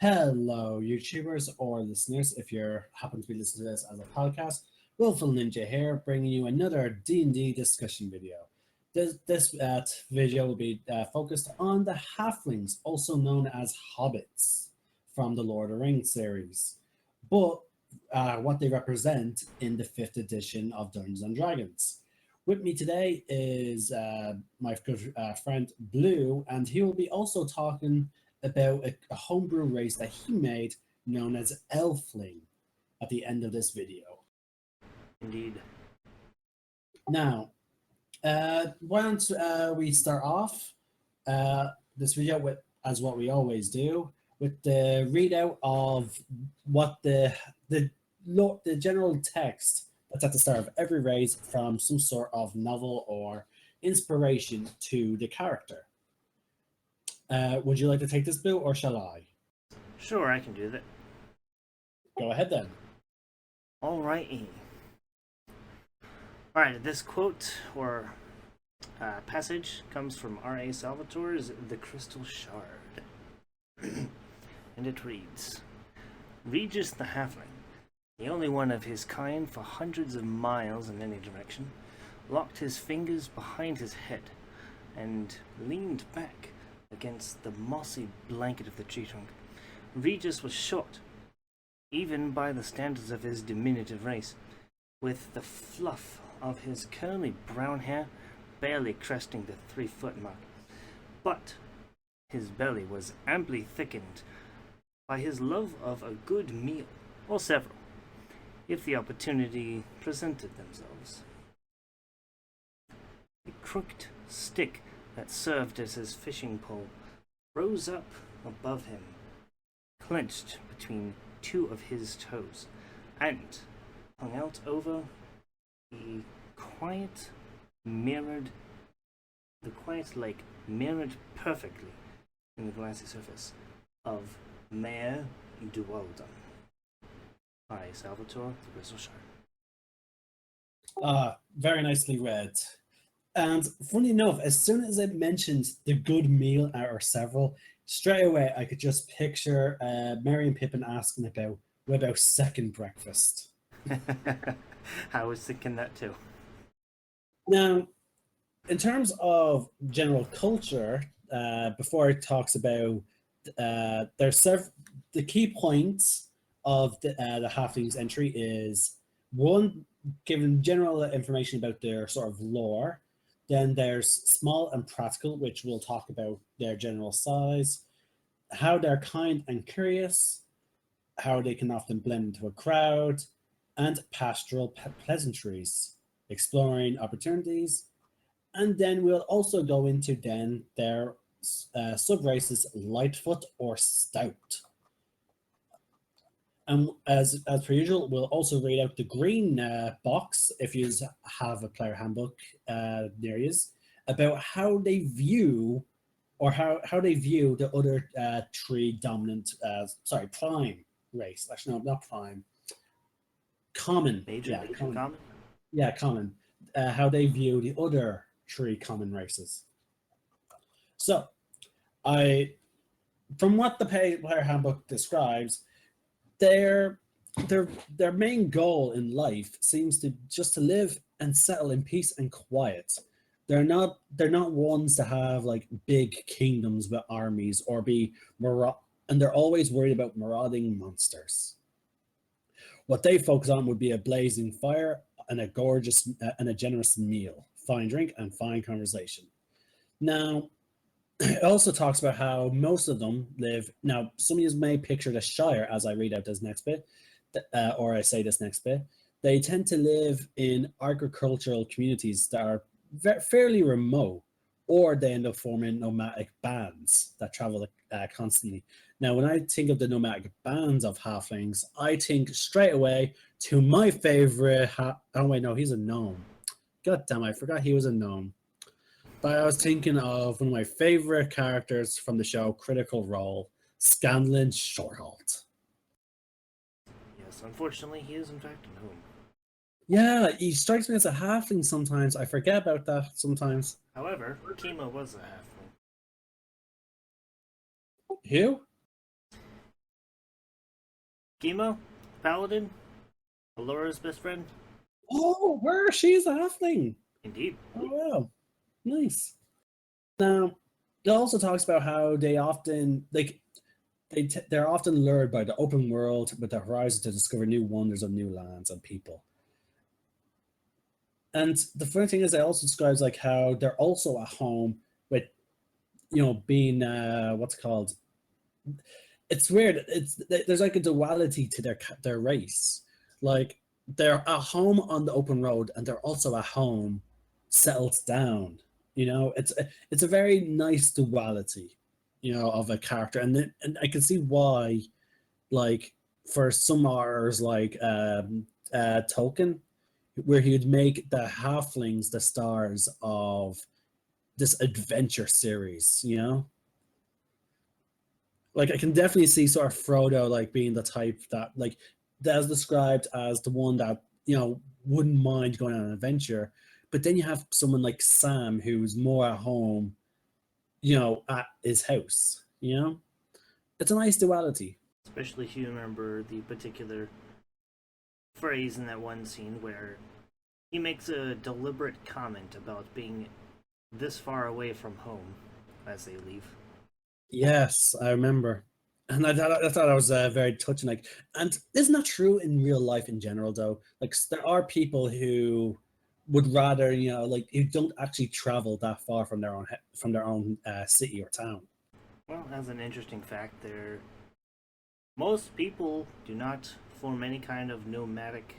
Hello, YouTubers or listeners. If you happen to be listening to this as a podcast, Willful Ninja here, bringing you another D&D discussion video. This video will be focused on the halflings, also known as hobbits, from the Lord of the Rings series, but what they represent in the 5th edition of Dungeons and Dragons. With me today is my good friend Blue, and he will be also talking about a homebrew race that he made known as Elfling at the end of this video. Indeed. Now, why don't we start off this video with, as what we always do, with the readout of what the general text that's at the start of every race from some sort of novel or inspiration to the character. Would you like to take this, Bill, or shall I? Sure, I can do that. Go ahead then. Alrighty. Alright, this quote or passage comes from R.A. Salvatore's The Crystal Shard. And it reads, Regis the Halfling, the only one of his kind for hundreds of miles in any direction, locked his fingers behind his head and leaned back against the mossy blanket of the tree trunk. Regis was short, even by the standards of his diminutive race, with the fluff of his curly brown hair barely cresting the 3-foot mark. But his belly was amply thickened by his love of a good meal, or several, if the opportunity presented themselves. A crooked stick that served as his fishing pole rose up above him, clenched between two of his toes, and hung out over the quiet lake mirrored perfectly in the glassy surface of Mare Dualdon by Salvatore the Crystal Shard. Very nicely read. And funny enough, as soon as it mentioned the good meal or several, straight away I could just picture Merry and Pippin asking about what about second breakfast. I was thinking that too. Now, in terms of general culture, before it talks about the key points of the halflings entry is one, giving general information about their sort of lore. Then there's small and practical, which we'll talk about their general size, how they're kind and curious, how they can often blend into a crowd, and pastoral pleasantries, exploring opportunities. And then we'll also go into then their sub-races, Lightfoot or Stout. And as per usual, we'll also read out the green box, if you have a player handbook near you, about how they view, or how they view the other three dominant, prime race. Actually, no, not prime. Common. Common? Yeah, common. How they view the other three common races. So, from what the player handbook describes, their main goal in life seems to just to live and settle in peace and quiet. They're not ones to have like big kingdoms with armies or and they're always worried about marauding monsters. What they focus on would be a blazing fire and a gorgeous and a generous meal, fine drink and fine conversation. Now, it also talks about how most of them live. Now, some of you may picture the Shire as I read out this next bit, or I say this next bit. They tend to live in agricultural communities that are fairly remote, or they end up forming nomadic bands that travel constantly. Now, when I think of the nomadic bands of halflings, I think straight away to my favorite. Oh wait, no, he's a gnome. God damn, I forgot he was a gnome. But I was thinking of one of my favorite characters from the show Critical Role, Scanlan Shorthalt. Yes, unfortunately, he is in fact a gnome. Yeah, he strikes me as a halfling sometimes. I forget about that sometimes. However, Kima was a halfling. Who? Chemo, paladin, Alora's best friend. Oh, where she's a halfling. Indeed. Oh wow, nice. Now, it also talks about how they often they're often lured by the open world with the horizon to discover new wonders of new lands and people. And the funny thing is, it also describes like how they're also at home with being what's it called. It's weird. There's like a duality to their race. Like they're at home on the open road, and they're also at home settled down. It's a very nice duality, of a character, and I can see why, like for some artists like Tolkien, where he would make the halflings the stars of this adventure series. Like I can definitely see sort of Frodo like being the type that like that's described as the one that wouldn't mind going on an adventure, but then you have someone like Sam who's more at home, at his house. It's a nice duality. Especially if you remember the particular phrase in that one scene where he makes a deliberate comment about being this far away from home as they leave. Yes, I remember. And I thought that was very touching. Like, and isn't that true in real life in general, though? Like, there are people who would rather, like, who don't actually travel that far from their own city or town. Well, as an interesting fact, there most people do not form any kind of nomadic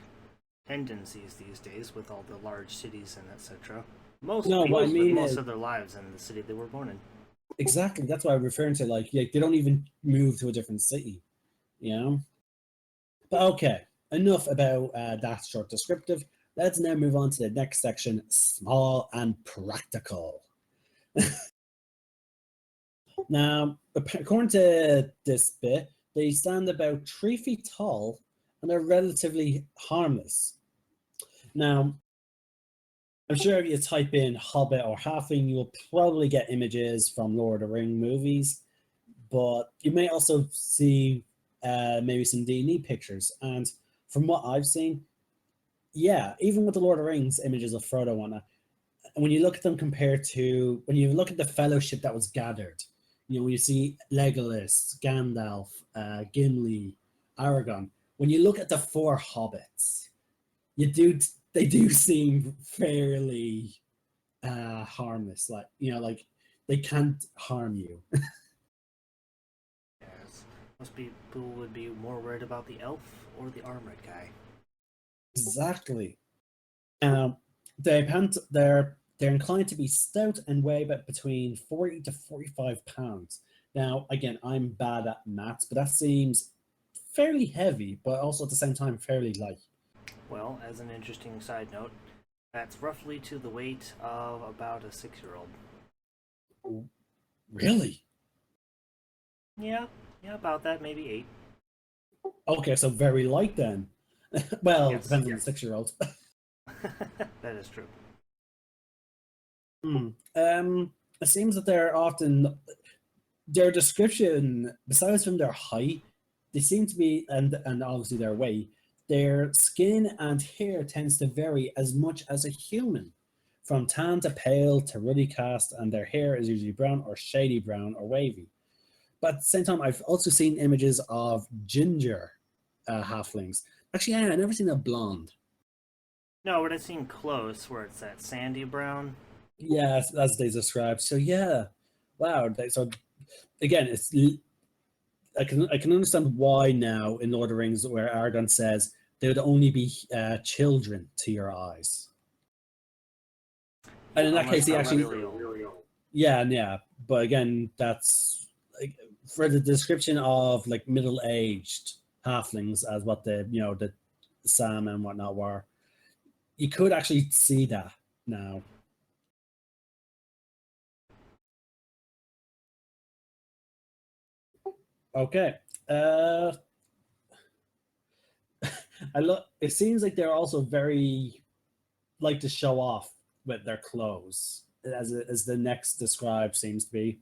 tendencies these days with all the large cities and etc. Most No, what people I spend mean most is of their lives in the city they were born in. exactly that's what I'm referring to. Like, yeah, they don't even move to a different city, you know. But okay, enough about that short descriptive. Let's now move on to the next section: small and practical. Now, according to this bit, they stand about 3 feet tall and are relatively harmless. Now, I'm sure if you type in Hobbit or Halfling, you'll probably get images from Lord of the Ring movies, but you may also see maybe some D&D pictures. And from what I've seen, yeah, even with the Lord of the Rings images of Frodo and whatnot, when you look at them compared to when you look at the fellowship that was gathered, when you see Legolas, Gandalf, Gimli, Aragon, when you look at the four hobbits, you do they do seem fairly harmless. Like they can't harm you. As most people would be more worried about the elf or the armored guy. Exactly. Um, they're inclined to be stout and weigh about between 40 to 45 pounds. Now, again, I'm bad at maths, but that seems fairly heavy, but also at the same time fairly light. Well, as an interesting side note, that's roughly to the weight of about a 6-year-old. Really? Yeah, yeah, about that, maybe 8. Okay, so very light then. Well, Yes, depends on the 6-year-old. that is true. Hmm. It seems that they're often their description, besides from their height, they seem to be and obviously their weight, their skin and hair tends to vary as much as a human, from tan to pale to ruddy cast, and their hair is usually brown or shady brown or wavy. But at the same time, I've also seen images of ginger halflings. Actually, yeah, I've never seen a blonde. No, but I've seen close where it's that sandy brown. Yeah, as they described. So yeah, wow. So again, I can understand why now in Lord of the Rings, where Aragorn says they would only be children to your eyes, and in that Unless case, he they're actually, really old. yeah. But again, that's like for the description of like middle-aged halflings as what the Sam and whatnot were. You could actually see that now. Okay. Uh, I look. It seems like they're also very like to show off with their clothes, as the next described seems to be.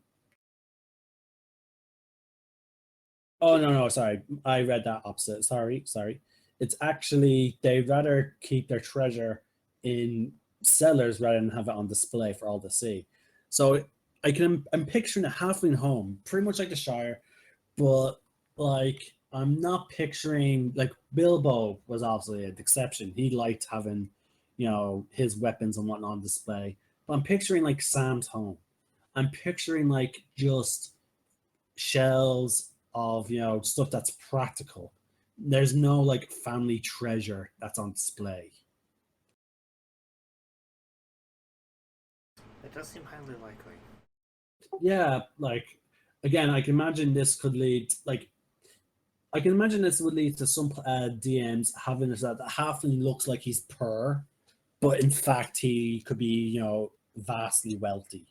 Oh no, sorry. I read that opposite. Sorry. It's actually they'd rather keep their treasure in cellars rather than have it on display for all to see. So I'm picturing a halfling home, pretty much like the Shire, but like I'm not picturing like Bilbo was obviously an exception. He liked having, his weapons and whatnot on display. But I'm picturing like Sam's home. I'm picturing like just shells of stuff that's practical. There's no like family treasure that's on display. It does seem highly likely. Yeah, like again, I can imagine this would lead to some DMs having this that the halfling looks like he's poor, but in fact he could be vastly wealthy.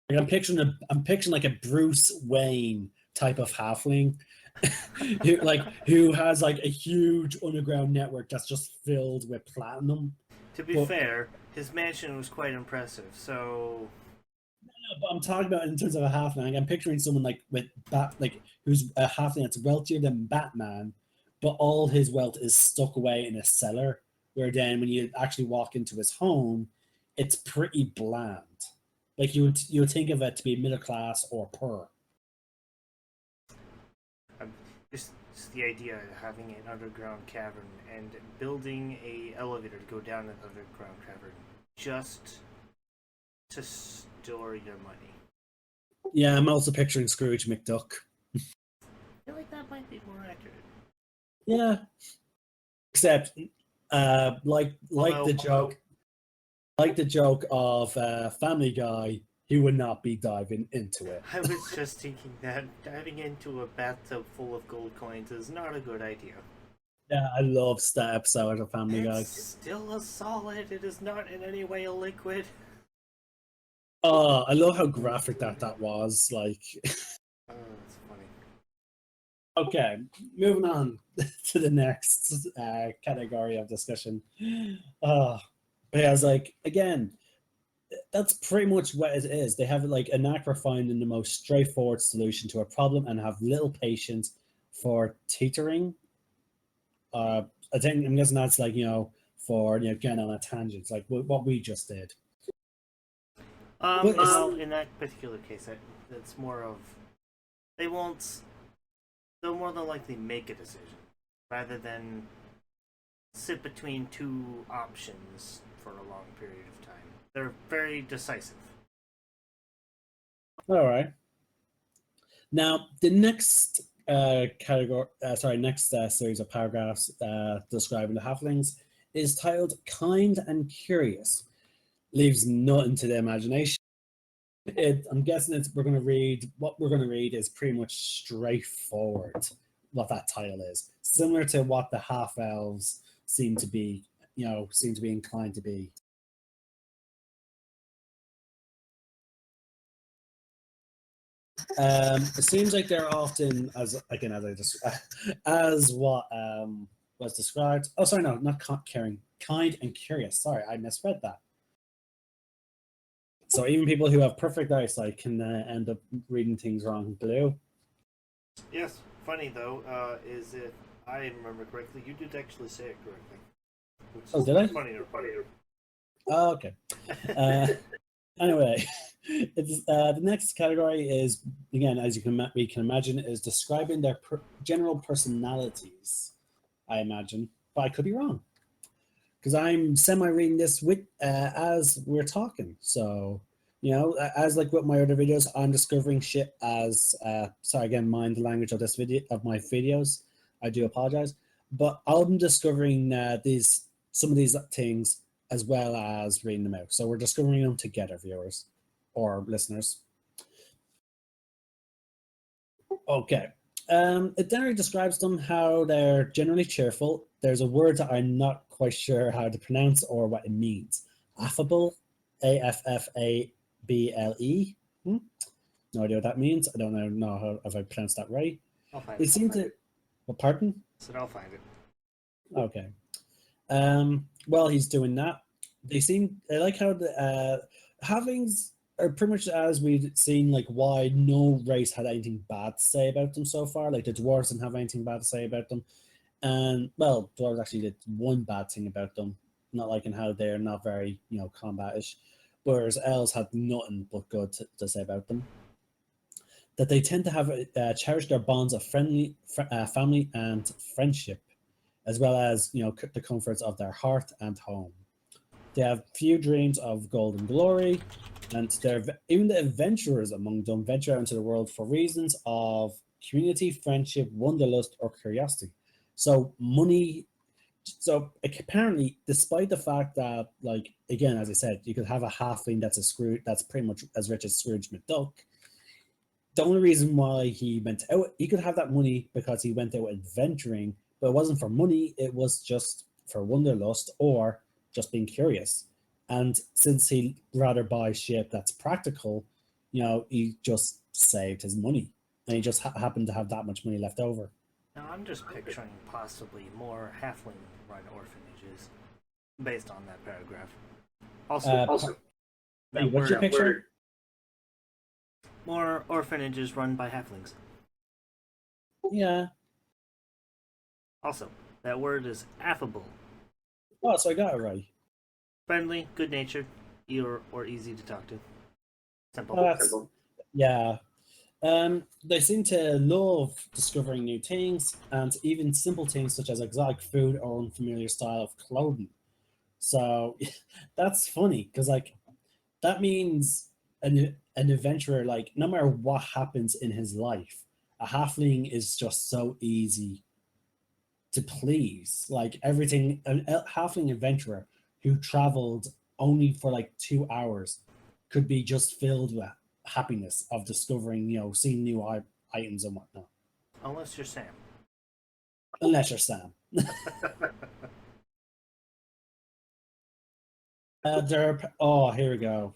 Like I'm picturing like a Bruce Wayne type of halfling, who has like a huge underground network that's just filled with platinum. To be But, fair, his mansion was quite impressive, so but I'm talking about in terms of a halfling. Like, I'm picturing someone like with like who's a halfling that's wealthier than Batman, but all his wealth is stuck away in a cellar. Where then when you actually walk into his home, it's pretty bland. Like you would think of it to be middle class or poor. just the idea of having an underground cavern and building a elevator to go down an underground cavern just to store your money. Yeah, I'm also picturing Scrooge McDuck. I feel like that might be more accurate. Yeah, except like the joke of Family Guy, he would not be diving into it. I was just thinking that diving into a bathtub full of gold coins is not a good idea. Yeah, I love that episode of Family It's Guy. still a solid. It is not in any way a liquid. Oh, I love how graphic that was. Like, Oh, that's funny. okay, moving on to the next category of discussion. Uh, because, like, again, that's pretty much what it is. They have like a knack for finding the most straightforward solution to a problem and have little patience for teetering. I think I'm guessing that's like for getting on a tangent, it's like what we just did. But Well, in that particular case, that's more of they won't. They'll more than likely make a decision rather than sit between two options for a long period of time. They're very decisive. all right. Now the next next series of paragraphs describing the halflings is titled "Kind and Curious." Leaves nothing to the imagination. I'm guessing what we're going to read is pretty much straightforward. What that title is similar to what the half elves seem to be inclined to be. It seems like they're often, as again as I just as what was described. Oh, sorry, no, not caring, kind and curious. Sorry, I misread that. So even people who have perfect eyesight can end up reading things wrong. Blue. Yes, funny though, is if I remember correctly, you did actually say it correctly. Which Oh, did I? Funnier. Oh, okay. Uh, anyway, it's the next category is again, as we can imagine, is describing their general personalities. I imagine, but I could be wrong because I'm semi reading this with as we're talking. So as like with my other videos, I'm discovering shit as sorry again, mind the language of this video of my videos. I do apologize, but I'm discovering some of these things as well as reading them out. So we're discovering them together, viewers or listeners. Okay. It generally describes them how they're generally cheerful. There's a word that I'm not quite sure how to pronounce or what it means. Affable, Affable. No idea what that means. I don't know how, if I pronounced that right. I'll find They it. seem to. Well, pardon? So I'll find it. Okay. While he's doing that, they like how the halflings pretty much as we've seen, like why no race had anything bad to say about them so far. Like the dwarves didn't have anything bad to say about them, and well, dwarves actually did one bad thing about them, not liking how they're not very combatish, whereas elves had nothing but good to say about them. That they tend to have cherish their bonds of family and friendship, as well as the comforts of their hearth and home. They have few dreams of golden glory, and even the adventurers among them venture out into the world for reasons of community, friendship, wanderlust, or curiosity. So money. So apparently, despite the fact that, like again, as I said, you could have a halfling that's a Scrooge, that's pretty much as rich as Scrooge McDuck. The only reason why he went out, he could have that money because he went out adventuring, but it wasn't for money. It was just for wanderlust or just being curious. And since he rather buy shit that's practical, he just saved his money, and he just happened to have that much money left over. Now I'm just picturing possibly more halfling run orphanages based on that paragraph. Also, that What's your word, picture? more orphanages run by halflings. Yeah. Also, that word is affable, Oh, so I got it right. friendly, good natured, or easy to talk to. Simple. Yeah. They seem to love discovering new things and even simple things such as exotic food or unfamiliar style of clothing. So that's funny because like that means an adventurer, like no matter what happens in his life, a halfling is just so easy to please. Like everything, a halfling adventurer who traveled only for like 2 hours could be just filled with happiness of discovering, seeing new items and whatnot. Unless you're Sam. Unless you're Sam. Oh, here we go.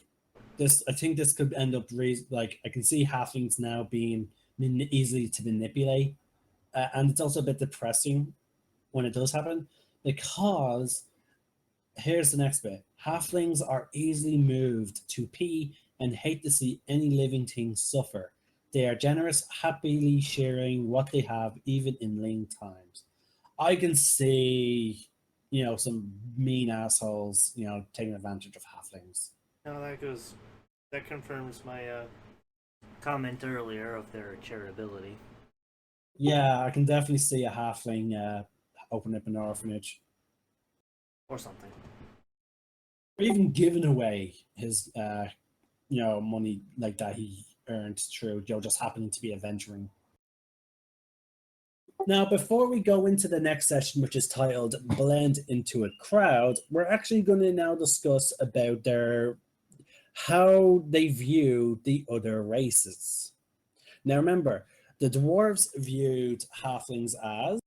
I think this could end up like I can see halflings now being easily to manipulate, and it's also a bit depressing when it does happen because here's the next bit: halflings are easily moved to pity and hate to see any living thing suffer. They are generous, happily sharing what they have, even in lean times. I can see, some mean assholes, taking advantage of halflings. No, that confirms my comment earlier of their charitability. Yeah, I can definitely see a halfling open up an orphanage, Or something. or even giving away his, money like that he earned through, just happening to be adventuring. Now, before we go into the next session, which is titled "Blend into a Crowd," we're actually going to now discuss about how they view the other races. Now, remember, the dwarves viewed halflings as.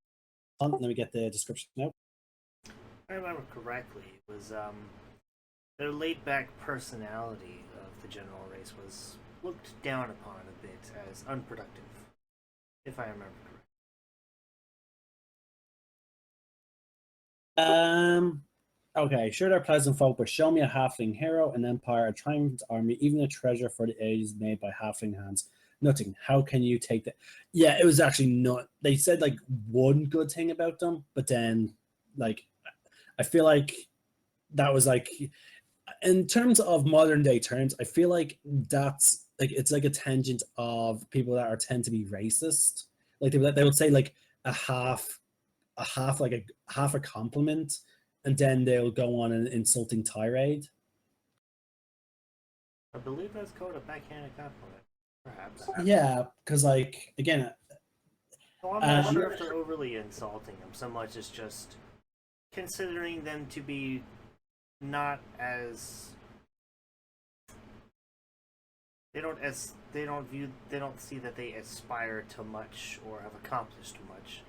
Let me get the description now. If I remember correctly, it was their laid back personality of the general race was looked down upon a bit as unproductive, if I remember Um. Okay, sure they're pleasant folk, but show me a halfling hero, an empire, a triumphant army, even a treasure for the ages made by halfling hands. Nothing. How can you take that? Yeah, it was actually not. They said like one good thing about them, but then like I feel like that was like in terms of modern day terms, I feel like that's like it's like a tangent of people that are tend to be racist. Like they would say like a half like a half a compliment, and then they'll go on an insulting tirade. I believe that's called a backhanded compliment, perhaps. Yeah, because like again, Well, I'm not sure if they're overly insulting them so much as just considering them to be not as they don't see that they aspire to much or have accomplished much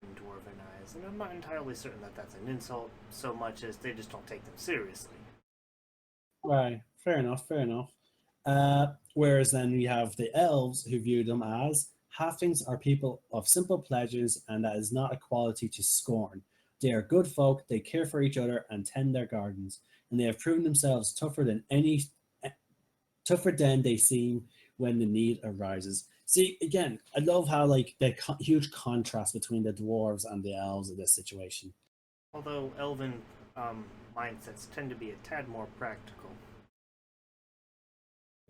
in dwarven eyes, and I'm not entirely certain that that's an insult so much as they just don't take them seriously. right, fair enough, fair enough. Whereas then we have the elves who view them as halflings are people of simple pleasures, and that is not a quality to scorn. They are good folk, they care for each other and tend their gardens, and they have proven themselves tougher than any Tougher than they seem when the need arises. See, again, I love how like the huge contrast between the dwarves and the elves in this situation. Although elven mindsets tend to be a tad more practical.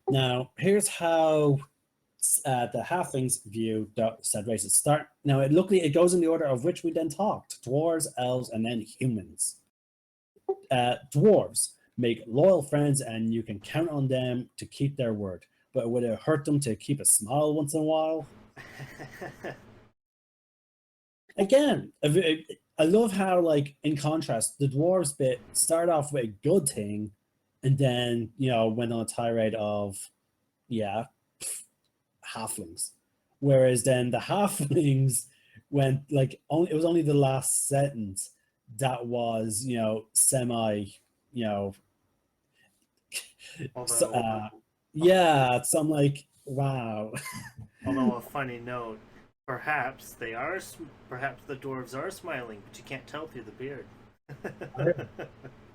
Now, here's how the halflings view the said races. Start now. Luckily, it goes in the order of which we then talked: dwarves, elves, and then humans. Dwarves make loyal friends, and you can count on them to keep their word. But would it hurt them to keep a smile once in a while? Again, I love how, like, in contrast, the dwarves bit start off with a good thing, and then went on a tirade of, yeah, halflings. Whereas then the halflings went like only it was only the last sentence that was semi you know so, although, yeah, so I'm like, wow. although a funny note, perhaps they are, perhaps the dwarves are smiling, but you can't tell through the beard.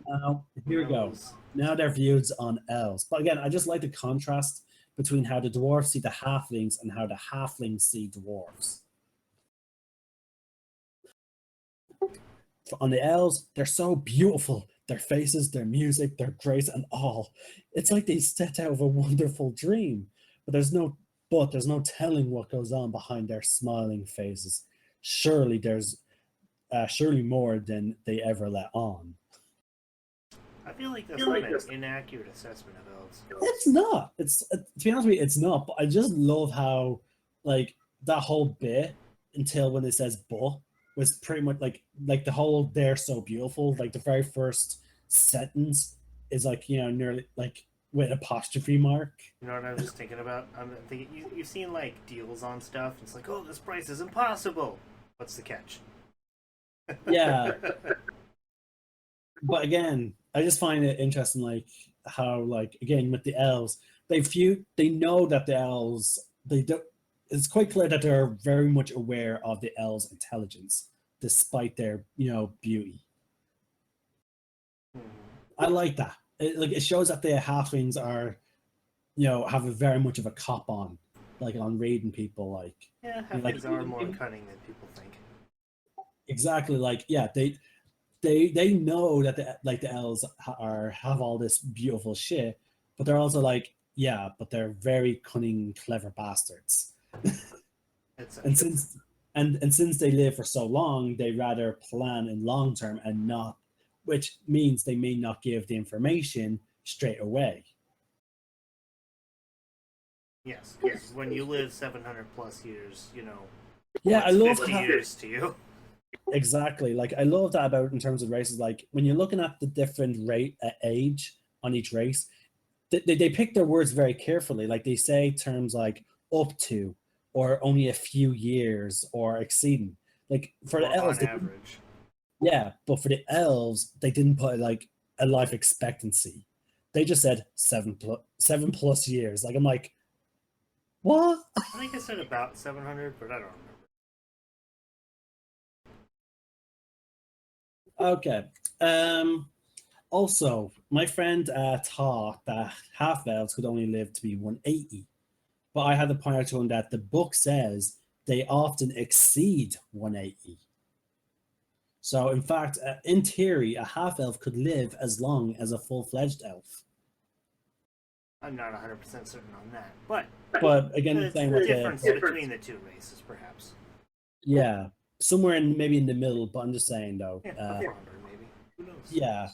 Now Who here we go. knows? Now their views on elves, but again, I just like the contrast between how the dwarves see the halflings and how the halflings see dwarves. On the elves, they're so beautiful. Their faces, their music, their grace, and all. It's like they stepped out of a wonderful dream. But there's no telling what goes on behind their smiling faces. Surely there's surely more than they ever let on. I feel like that's not an inaccurate assessment of elves. It's not. It's to be honest with you, it's not. But I just love how like that whole bit until when it says "but" was pretty much like the whole "they're so beautiful." Like the very first sentence is like nearly like with apostrophe mark. You know what I was just thinking about? I'm thinking you've seen like deals on stuff. It's like, oh, this price is impossible. What's the catch? Yeah, but again, I just find it interesting, like how like again with the elves, they know that the elves they do. It's quite clear that they're very much aware of the elves' intelligence, despite their beauty. I like that. It shows that the halflings are have a very much of a cop on, like on raiding people, Yeah, like halflings are more cunning than people think. exactly, like, yeah, they know that the elves have all this beautiful shit, but they're also like, yeah, but they're very cunning, clever bastards. And Etc. since they live for so long, they rather plan in long term and not, which means they may not give the information straight away. Yes, because when you live 700 plus years, Yeah, I what's love 50 how years to you? exactly, like I love that about in terms of races. Like when you're looking at the different rate age on each race, they pick their words very carefully. Like they say terms like up to, or only a few years, or exceeding. Like for the Or elves, on average. yeah, but for the elves, they didn't put like a life expectancy. They just said 7+ years. Like I'm like, what? I think I said about 700, but I don't remember. Okay. Also, my friend thought that half elves could only live to be 180, but I had to point out to him that the book says they often exceed 180. So, in fact, in theory, a half elf could live as long as a full-fledged elf. I'm not 100% certain on that. But But again, the same with the difference book. between the two races, perhaps. Yeah, somewhere in maybe in the middle. But I'm just saying though. Yeah, a 400 maybe. Who knows? Yeah,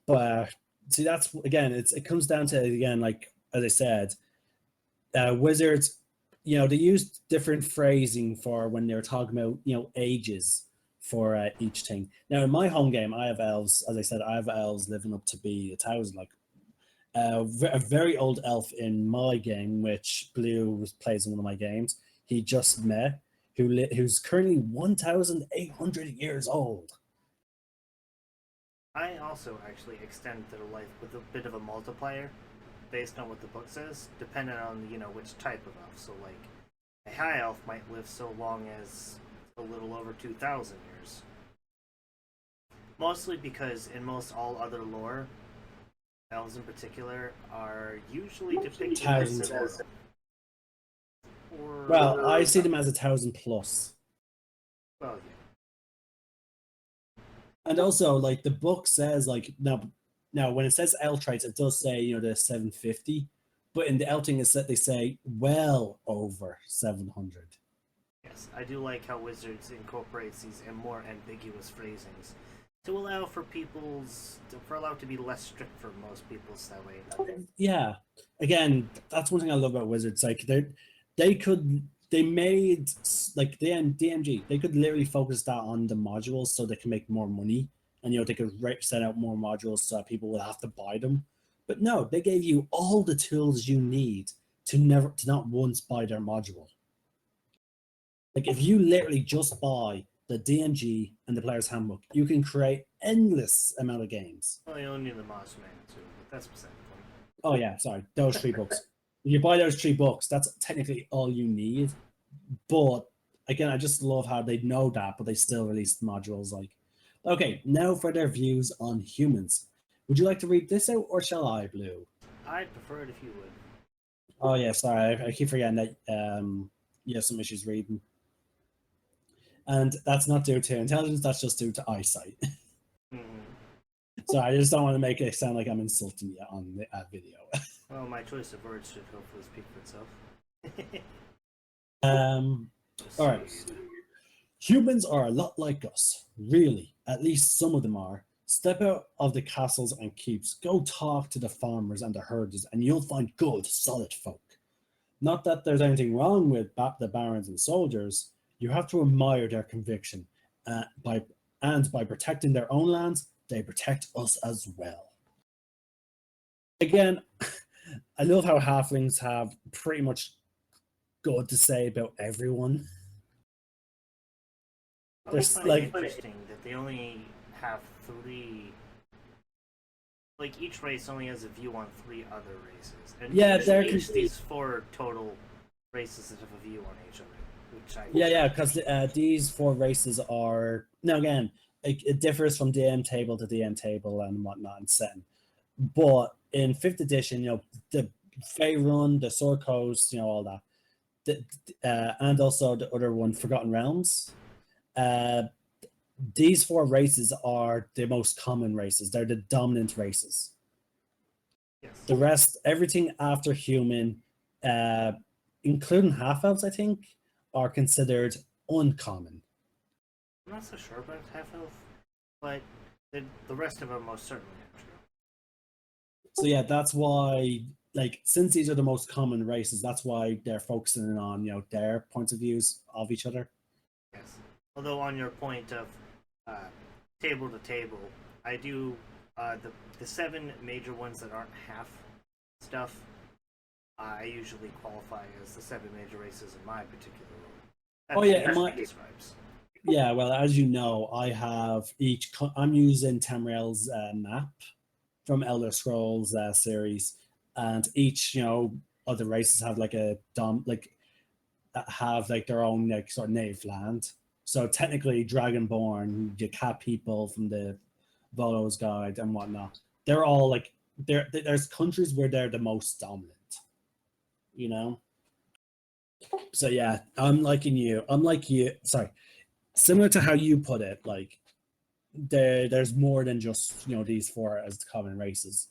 but see, that's again, it comes down to again, like as I said, wizards. They use different phrasing for when they're talking about ages for each thing. Now, in my home game, I have elves. As I said, I have elves living up to be 1,000. Like a very old elf in my game, which Blue plays in one of my games. He just met, who's currently 1,800 years old. I also actually extend their life with a bit of a multiplier based on what the book says, depending on which type of elf. So like a high elf might live so long as a little over 2,000 years. Mostly because in most all other lore, elves in particular are usually depicted Thousands. as immortal. Or, Well, I see them as 1,000 plus. well, yeah. And also, like the book says, like now when it says L traits, it does say the 750, but in the L thing is that they say well over 700. Yes, I do like how Wizards incorporates these more ambiguous phrasings to allow for to be less strict for most people's that way. Yeah, again, that's one thing I love about Wizards. Like they made like the DMG. They could literally focus that on the modules so they can make more money, and they could set out more modules so that people would have to buy them. But no, they gave you all the tools you need to not once buy their module. Like if you literally just buy the DMG and the Player's Handbook, you can create endless amount of games. Well, I only need the Moss Man too, but that's beside the point. Oh yeah, sorry, those 3 books. If you buy those 3 books, that's technically all you need. But again, I just love how they know that, but they still release modules. Like, okay, now for their views on humans. Would you like to read this out, or shall I, Blue? I'd prefer it if you would. Oh yeah, sorry, I keep forgetting that you have some issues reading. And that's not due to intelligence, that's just due to eyesight. So I just don't want to make it sound like I'm insulting you on the video. Well, my choice of words should hopefully speak for itself. All right. Humans are a lot like us, really. At least some of them are. Step out of the castles and keeps. Go talk to the farmers and the herders, and you'll find good, solid folk. Not that there's anything wrong with the barons and soldiers. You have to admire their conviction. By protecting their own lands, they protect us as well. Again, I love how halflings have pretty much good to say about everyone. There's like interesting that they only have 3. Like each race only has a view on 3 other races, and yeah, there these 4 total races that have a view on each other. Because these 4 races are now again it differs from DM table to DM table and whatnot and setting, but in 5th edition, the Faerun, the Sword Coast, all that, and also the other one, Forgotten Realms. These 4 races are the most common races. They're the dominant races. Yes. The rest, everything after human, including half elves, I think, are considered uncommon. I'm not so sure about half elf, but the rest of them most certainly are true. So yeah, that's why, like, since these are the most common races, that's why they're focusing on their points of views of each other. Yes. Although on your point of table to table, I do the 7 major ones that aren't half stuff. I usually qualify as the 7 major races in my particular role. Describes. Yeah, well, as you know, I have I'm using Tamriel's map from Elder Scrolls series, and each of the races have like have like their own like sort of native land. So technically, Dragonborn, the cat people from the Volo's Guide and whatnot, they're all like there's countries where they're the most dominant. So yeah, I'm like you. Sorry, similar to how you put it, like there's more than just these 4 as common races.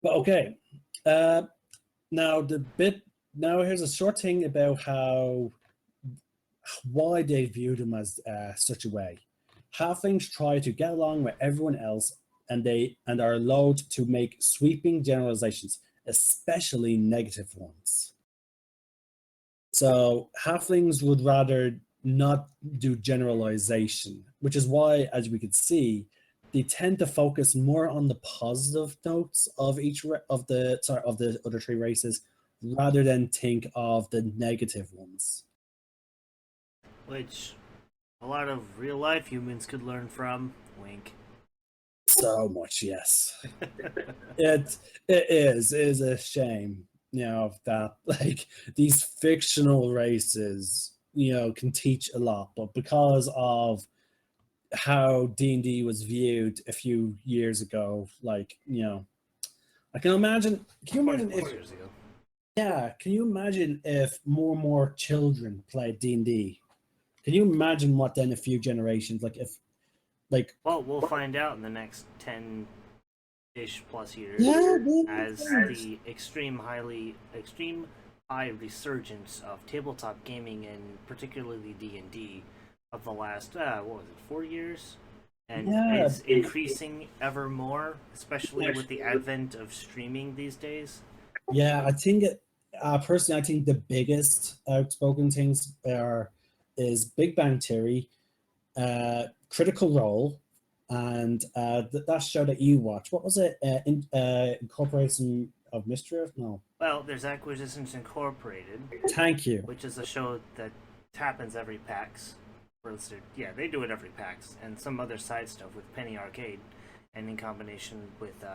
But okay, now here's a short thing about why they view them as such a way. Halflings try to get along with everyone else, and are allowed to make sweeping generalizations, especially negative ones. So halflings would rather not do generalization, which is why, as we could see, they tend to focus more on the positive notes of each of the other 3 races, rather than think of the negative ones. Which a lot of real life humans could learn from. Wink. So much, yes. It is a shame, that like these fictional races, can teach a lot, but because of how D&D was viewed a few years ago. Like, I can imagine. Can you imagine 24 if? years ago. Yeah, can you imagine if more and more children played D&D? Can you imagine what then a few generations, like if, like, Well, we'll find out in the next 10-ish plus years yeah, as the extreme high resurgence of tabletop gaming and particularly D&D of the last what was it, 4 years, and yeah, is increasing ever more, especially with the advent of streaming these days. yeah. I think personally, I think the biggest outspoken things is Big Bang Theory, Critical Role, and that show that you watch. What was it? Incorporation of Mischief? No. Well, there's Acquisitions Incorporated, Thank you. which is a show that happens every PAX. Yeah, they do it every PAX, and some other side stuff with Penny Arcade, and in combination with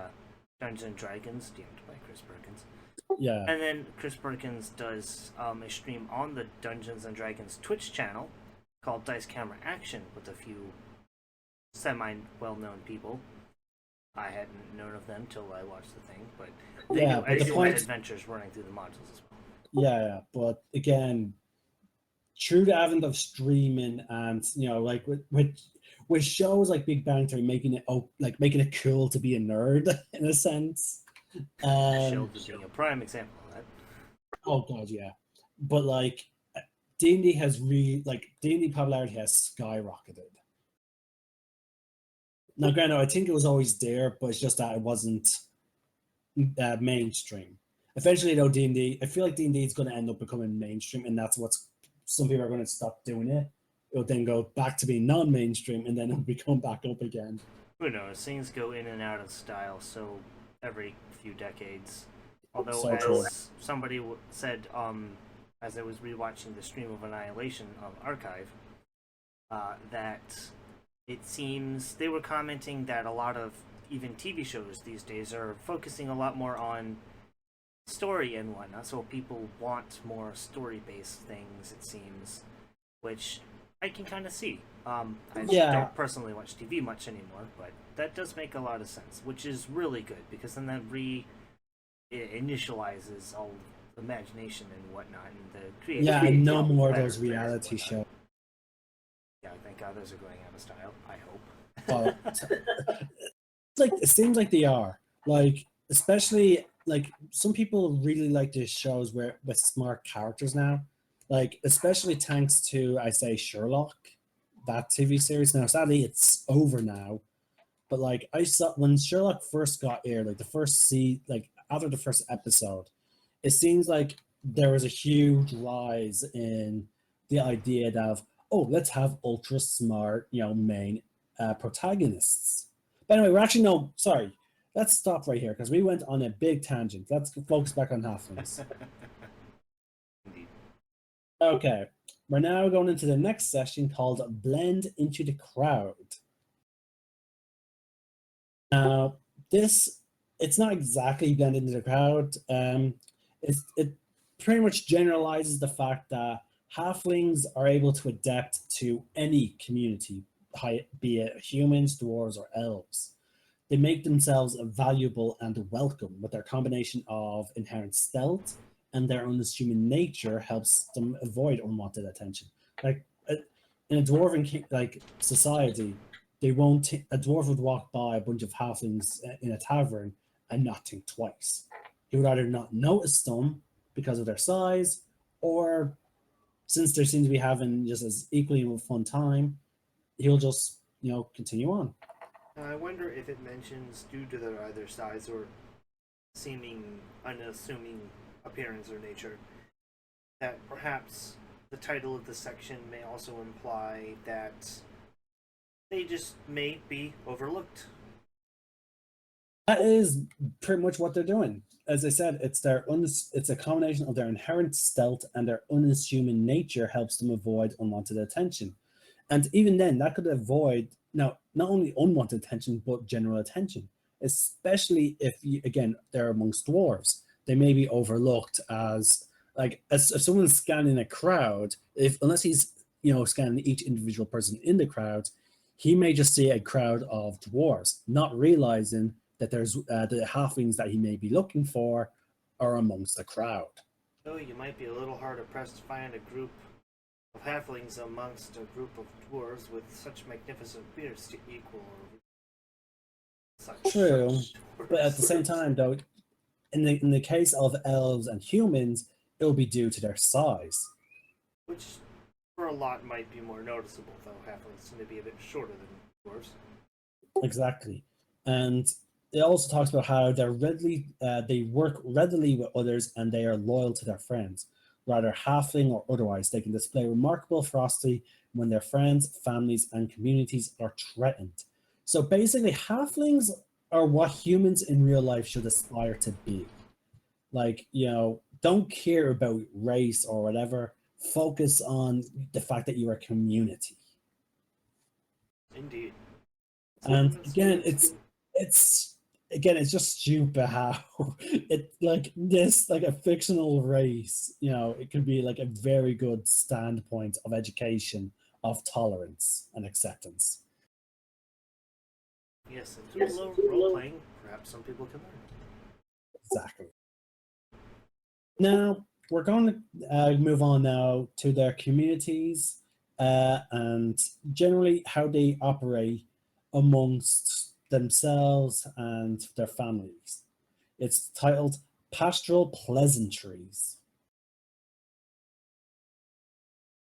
Dungeons and Dragons, DM'd by Chris Perkins. Yeah. And then Chris Perkins does a stream on the Dungeons and Dragons Twitch channel called Dice Camera Action with a few semi-well-known people. I hadn't known of them till I watched the thing, but they Yeah, do but the excellent point. adventures running through the modules as well. Yeah, but again, through the advent of streaming and like with shows like Big Bang Theory making it cool to be a nerd in a sense. Shield is being a prime example of that. Oh god, yeah. But like D&D has D&D popularity has skyrocketed. Now, granted, I think it was always there, but it's just that it wasn't mainstream. Eventually, though, D&D, I feel like D&D is going to end up becoming mainstream, and that's what's some people are going to stop doing it. It'll then go back to being non-mainstream, and then it'll become back up again. Who knows? Things go in and out of style, so every few decades. Although, So as true. somebody said, as I was rewatching the Stream of Annihilation of Archive, that it seems they were commenting that a lot of even TV shows these days are focusing a lot more on story and whatnot. So people want more story-based things, it seems, which I can kind of see. I Yeah. don't personally watch TV much anymore, but that does make a lot of sense, which is really good because then that initializes all the imagination and whatnot and the creativity. Yeah, and no more of better those there and reality whatnot. shows. Yeah, thank God those are going out of style. I hope. But like it seems like they are, like, especially like some people really like the shows where with smart characters now, like especially thanks to, I say, Sherlock, that TV series. Now sadly it's over now, but like I saw when Sherlock first got aired, like the first like after the first episode, it seems like there was a huge rise in the idea that of, oh, let's have ultra smart, main protagonists. But anyway, we're actually no, sorry. Let's stop right here because we went on a big tangent. Let's focus back on halflings. Indeed. Okay, we're now going into the next session called Blend into the Crowd. Now, it's not exactly blend into the crowd. It pretty much generalizes the fact that halflings are able to adapt to any community, be it humans, dwarves, or elves. They make themselves valuable and welcome with their combination of inherent stealth and their unassuming nature helps them avoid unwanted attention. Like in a dwarven society, a dwarf would walk by a bunch of halflings in a tavern and not think twice. He would either not notice them because of their size, or since they seem to be having just as equally a fun time, he'll just continue on. I wonder if it mentions, due to their either size or seeming unassuming appearance or nature, that perhaps the title of the section may also imply that they just may be overlooked. That is pretty much what they're doing. As I said, it's a combination of their inherent stealth and their unassuming nature helps them avoid unwanted attention. And even then, that could avoid not only unwanted attention but general attention, especially if again they're amongst dwarves. They may be overlooked as if someone's scanning a crowd, unless he's scanning each individual person in the crowd, He may just see a crowd of dwarves, not realizing that there's the halflings that he may be looking for are amongst the crowd. So you might be a little hard pressed to find a group of halflings amongst a group of dwarves with such magnificent beards to equal such True, but at the dwarves. same time, though, in the case of elves and humans, it will be due to their size. Which, for a lot, might be more noticeable, though halflings tend to be a bit shorter than dwarves. Exactly, and it also talks about how they work readily with others and they are loyal to their friends. Rather halfling or otherwise, they can display remarkable ferocity when their friends, families, and communities are threatened. So basically, halflings are what humans in real life should aspire to be. Like, don't care about race or whatever. Focus on the fact that you're a community. Indeed. And It's again, it's just stupid how it like this like a fictional race, it can be like a very good standpoint of education, of tolerance and acceptance. yes, and through role playing, perhaps some people can learn. Exactly. Now we're going to move on now to their communities and generally how they operate amongst themselves and their families. It's titled Pastoral Pleasantries.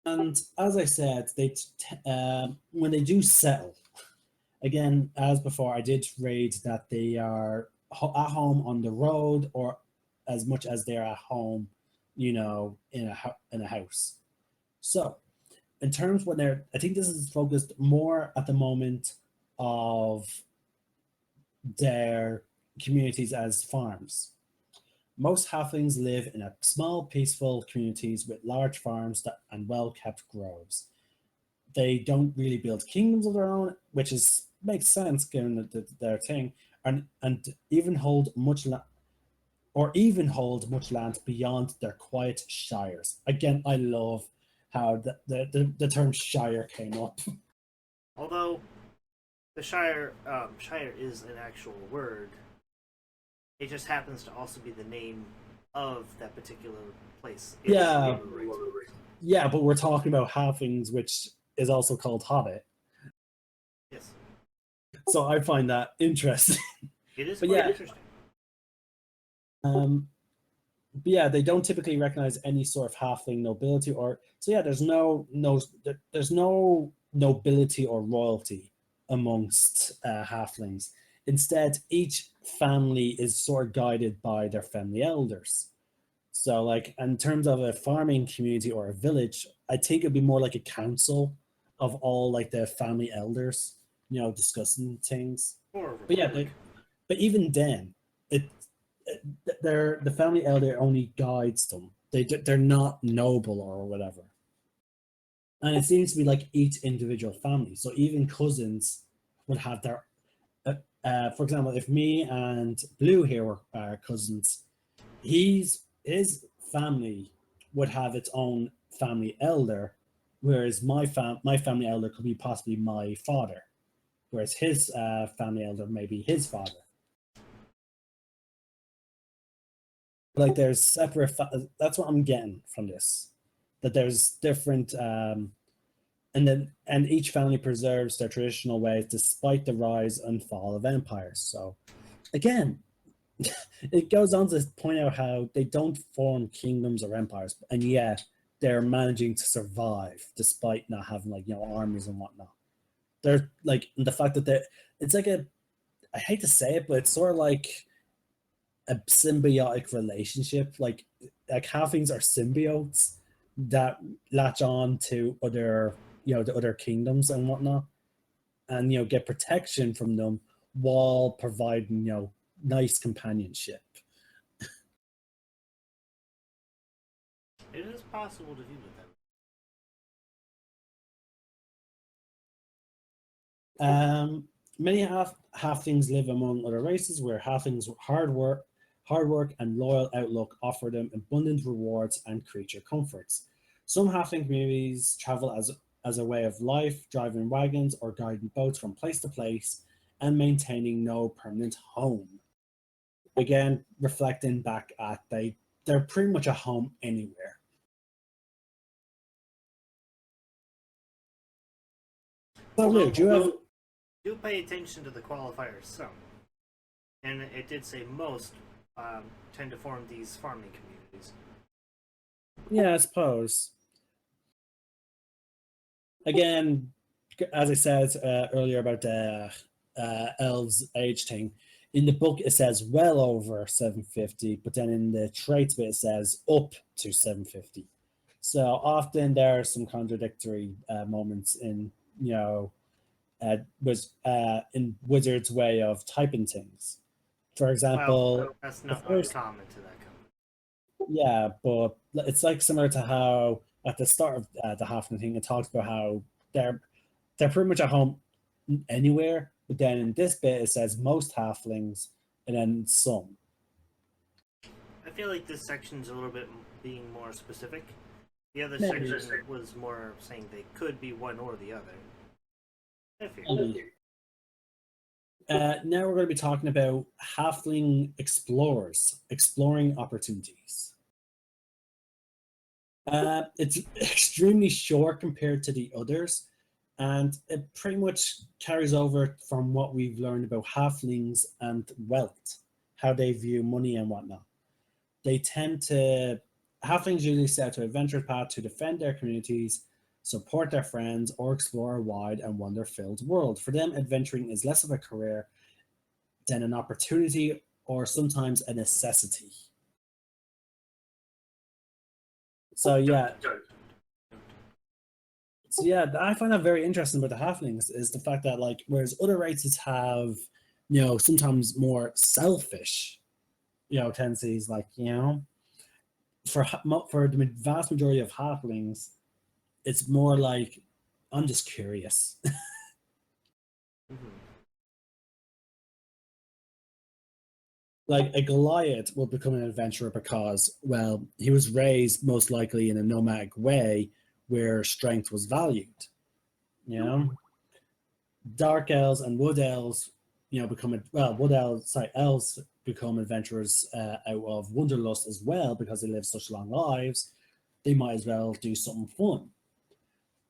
And as I said, when they do settle, again, as before, I did read that they are at home on the road or as much as they're at home, in a house. So, in terms when I think this is focused more at the moment of their communities as farms. Most halflings live in a small, peaceful communities with large farms and well-kept groves. They don't really build kingdoms of their own, which is makes sense given their thing, and even hold much land beyond their quiet shires. Again, I love how the term shire came up. Although the Shire is an actual word, it just happens to also be the name of that particular place. Yeah, yeah, but we're talking about halflings, which is also called hobbit. Yes, So I find that interesting. it is But quite yeah, interesting. um, but yeah, they don't typically recognize any sort of halfling nobility or so. Yeah, there's no nobility or royalty amongst halflings. Instead, each family is sort of guided by their family elders. So, like in terms of a farming community or a village, I think it'd be more like a council of all like the family elders, discussing things. Or a But yeah, republic. but even then, it the family elder only guides them. They're not noble or whatever. And it seems to be like each individual family. So even cousins would have their. For example, if me and Blue here were cousins, his family would have its own family elder, whereas my family elder could be possibly my father, whereas his family elder may be his father. Like there's that's what I'm getting from this, that there's different and each family preserves their traditional ways despite the rise and fall of empires. So again, it goes on to point out how they don't form kingdoms or empires, and yet they're managing to survive despite not having like armies and whatnot. They're like the fact that it's like I hate to say it, but it's sort of like a symbiotic relationship. Like halflings are symbiotes that latch on to other the other kingdoms and whatnot, and get protection from them while providing nice companionship. It is possible to do with them. Many halflings live among other races where halflings hard work and loyal outlook offer them abundant rewards and creature comforts. Some halfling communities travel as as a way of life, driving wagons or guiding boats from place to place, and maintaining no permanent home. Again, reflecting back at they're pretty much a home anywhere. So Lou, do you have Do pay attention to the qualifiers some, and it did say most tend to form these farming communities. yeah, I suppose. Again, as I said earlier about the elves age thing, in the book it says well over 750, but then in the traits bit it says up to 750. So often there are some contradictory moments in was in Wizard's way of typing things. For example, Well, that's the not first uncommon to that company. yeah, but it's like similar to how at the start of the Halfling thing, it talks about how they're they're pretty much at home anywhere. But then in this bit, it says most halflings, and then some. I feel like this section's a little bit being more specific. The other Maybe. section was more saying they could be one or the other. I feel. Now we're going to be talking about halfling explorers, exploring opportunities. It's extremely short compared to the others, and it pretty much carries over from what we've learned about halflings and wealth, how they view money and whatnot. They tend to Halflings usually set out to adventure path to defend their communities, support their friends, or explore a wide and wonder-filled world. For them, adventuring is less of a career than an opportunity or sometimes a necessity. So yeah, I find that very interesting about the halflings is the fact that like whereas other races have, sometimes more selfish, tendencies, like for the vast majority of halflings, it's more like I'm just curious. Mm-hmm. Like a Goliath will become an adventurer because, well, he was raised most likely in a nomadic way where strength was valued. You know, dark elves and wood elves, elves become adventurers out of wanderlust as well because they live such long lives. They might as well do something fun.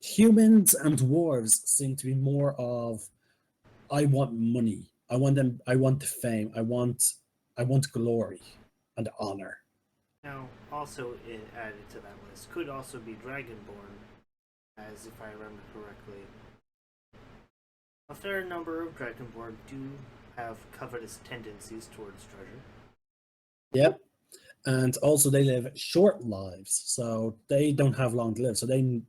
Humans and dwarves seem to be more of I want money. I want them. I want the fame. I want glory and honor. Now, also added to that list could also be Dragonborn, as if I remember correctly. A fair number of Dragonborn do have covetous tendencies towards treasure. Yep. And also they live short lives, so they don't have long to live. So The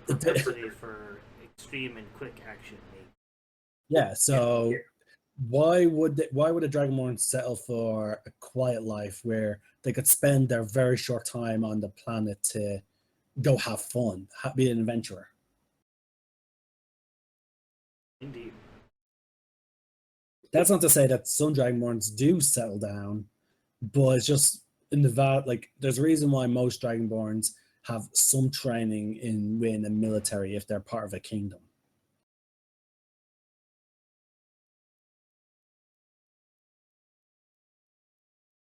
propensity for extreme and quick action. yeah. So why would a dragonborn settle for a quiet life where they could spend their very short time on the planet to go have fun, be an adventurer? Indeed. That's not to say that some dragonborns do settle down, but it's just in like there's a reason why most dragonborns have some training in the military if they're part of a kingdom.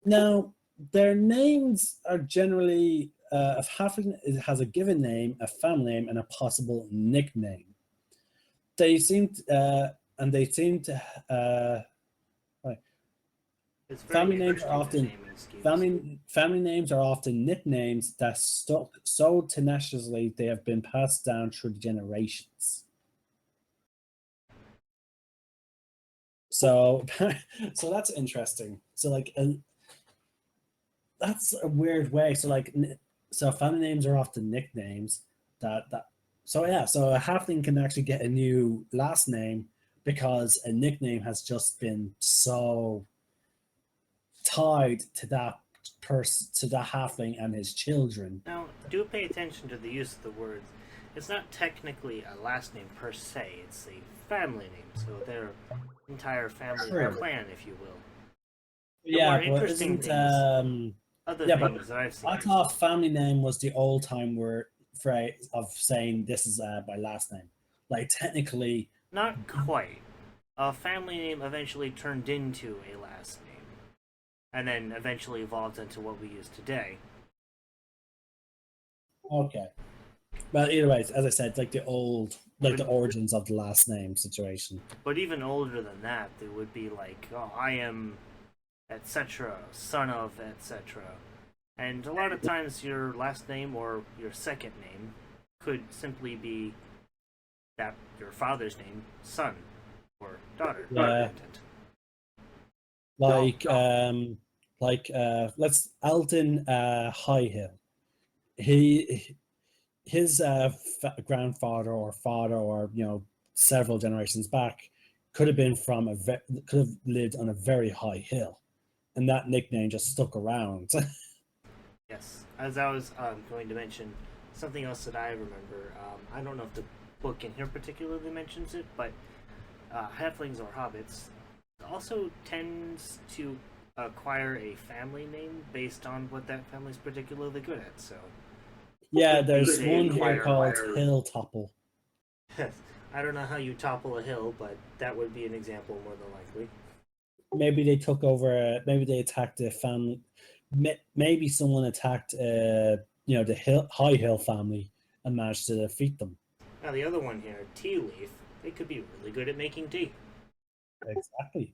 Now, their names are generally if halfling it has a given name, a family name, and a possible nickname. They seem and they seem to right. It's very Family names are interesting, often the naming schemes. family names are often nicknames that stuck so tenaciously they have been passed down through the generations. So so that's interesting. So like that's a weird way. So like so family names are often nicknames that so yeah, so a halfling can actually get a new last name because a nickname has just been so tied to that person, to the halfling and his children. Now, do pay attention to the use of the words. It's not technically a last name per se, it's a family name, so their entire family or clan, if you will. Yeah, more but interesting isn't things, Other yeah, but things that I've seen. I thought family name was the old time word phrase of saying this is my last name. Like technically, Not quite. A family name eventually turned into a last name, and then eventually evolved into what we use today. okay. But either way, as I said, like the origins of the last name situation. But even older than that, they would be like, "Oh, I am, etc., son of, etc." And a lot of times, your last name or your second name could simply be that your father's name, son or daughter. Yeah, like let's Alden Highhill. He his grandfather or father or several generations back could have been from could have lived on a very high hill, and that nickname just stuck around. Yes, as I was going to mention, something else that I remember. I don't know if the book in here particularly mentions it, but halflings or hobbits also tends to acquire a family name based on what that family's particularly good at. So Yeah, there's they one here called acquire. Hill Topple. I don't know how you topple a hill, but that would be an example more than likely. Maybe they took over. Maybe they attacked a family. Maybe someone attacked, the High Hill family and managed to defeat them. Now the other one here, tea leaf, they could be really good at making tea. Exactly.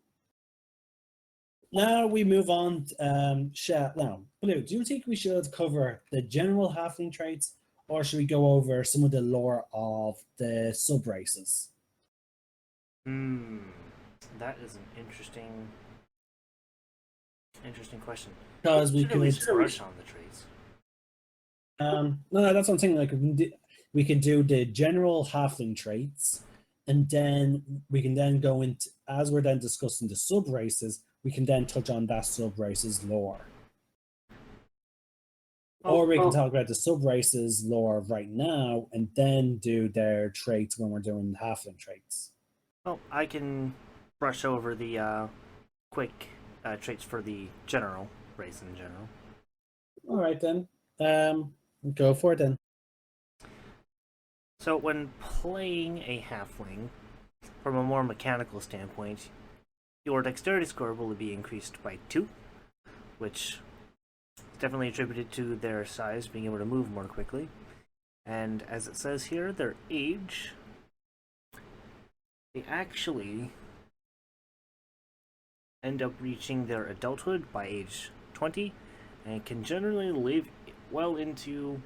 Now we move on. Now, Blue, do you think we should cover the general halfling traits, or should we go over some of the lore of the sub races? Hmm, that is an interesting question. Because We we should at could, least brush on the traits. no, that's what I'm saying. Like we can do the general halfling traits, and then we can then go into, as we're then discussing the sub races, we can then touch on that sub race's lore. Or we can talk about the sub races lore right now and then do their traits when we're doing halfling traits. Well, I can brush over the quick traits for the general race in general. All right then. Go for it then. So when playing a halfling, from a more mechanical standpoint, your dexterity score will be increased by 2, which is definitely attributed to their size, being able to move more quickly. And as it says here, their age, they actually end up reaching their adulthood by age 20 and can generally live well into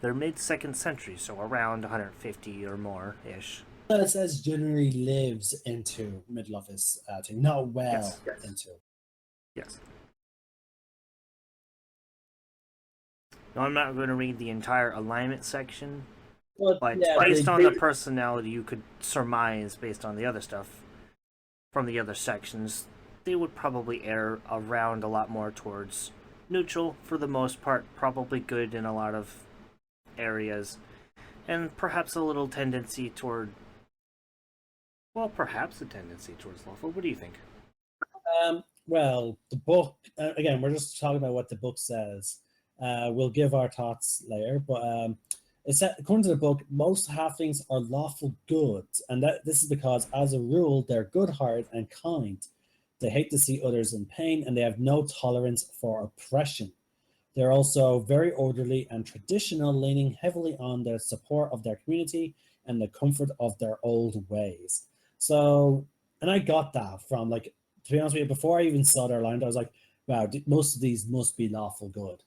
their mid-second century, so around 150 or more ish. It says generally lives into middle of his thing, not well Yes. into. Yes. Now, I'm not going to read the entire alignment section, but yeah, based on the personality, you could surmise, based on the other stuff from the other sections, they would probably err around a lot more towards neutral for the most part, probably good in a lot of areas, and perhaps a little tendency toward, well, perhaps a tendency towards lawful. What do you think? Well, the book, again, we're just talking about what the book says. We'll give our thoughts later, but according to the book, most halflings are lawful good, and this is because, as a rule, they're good-hearted and kind. They hate to see others in pain, and they have no tolerance for oppression. They're also very orderly and traditional, leaning heavily on the support of their community and the comfort of their old ways. So, and I got that from, like, to be honest with you, before I even saw their line, I was like, wow, most of these must be lawful good.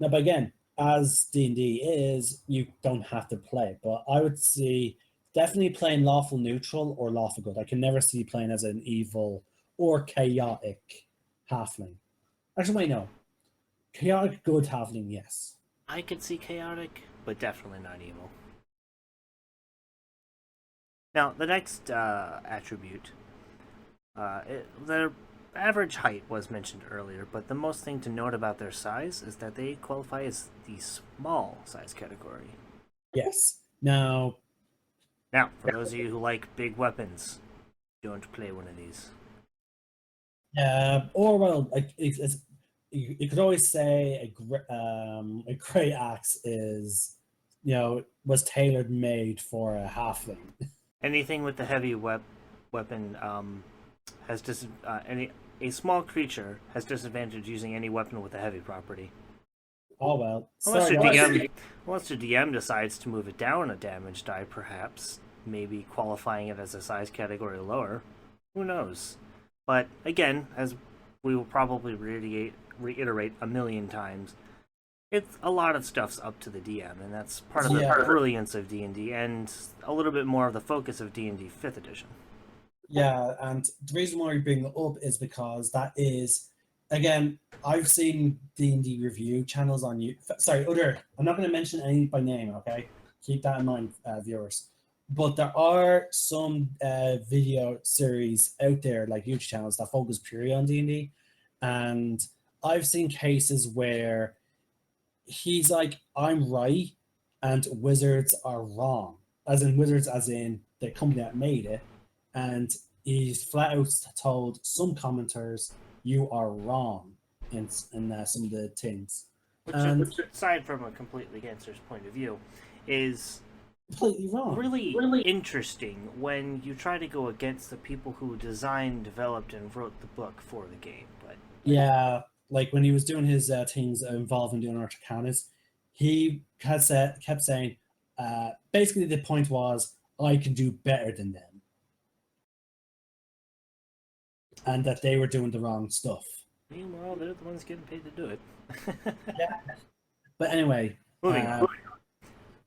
Now, but again, as D&D is, you don't have to play, but I would see definitely playing lawful neutral or lawful good. I can never see playing as an evil or chaotic halfling. Actually, wait, no. Chaotic good halfling, yes. I could see chaotic, but definitely not evil. Now, the next attribute, their average height was mentioned earlier, but the most thing to note about their size is that they qualify as the small size category. Yes. Now, for those of you who like big weapons, don't play one of these. or well, you could always say a great axe is was tailored made for a halfling. Anything with the heavy weapon has any a small creature has disadvantage using any weapon with a heavy property. Oh well, Unless sorry your guys. DM decides to move it down a damage die, perhaps, maybe qualifying it as a size category lower. Who knows? But again, as we will probably reiterate a million times, it's a lot of stuff's up to the DM, and that's part of the Yeah. brilliance of D&D, and a little bit more of the focus of D&D 5th edition. Yeah, and the reason why we bring it up is because that is, again, I've seen D&D review channels on you. Sorry, I'm not going to mention any by name, okay? Keep that in mind, viewers. But there are some video series out there, like YouTube channels, that focus purely on D&D. And I've seen cases where he's like, I'm right, and Wizards are wrong. As in Wizards, as in the company that made it. And he's flat out told some commenters, you are wrong in some of the things. Which, aside from a completely cancer's point of view, is completely wrong. Really interesting when you try to go against the people who designed, developed, and wrote the book for the game. But yeah, like when he was doing his things involving doing Arcanas, he kept saying, basically the point was, I can do better than them. And that they were doing the wrong stuff. Meanwhile, they're the ones getting paid to do it. Yeah. But anyway, moving on.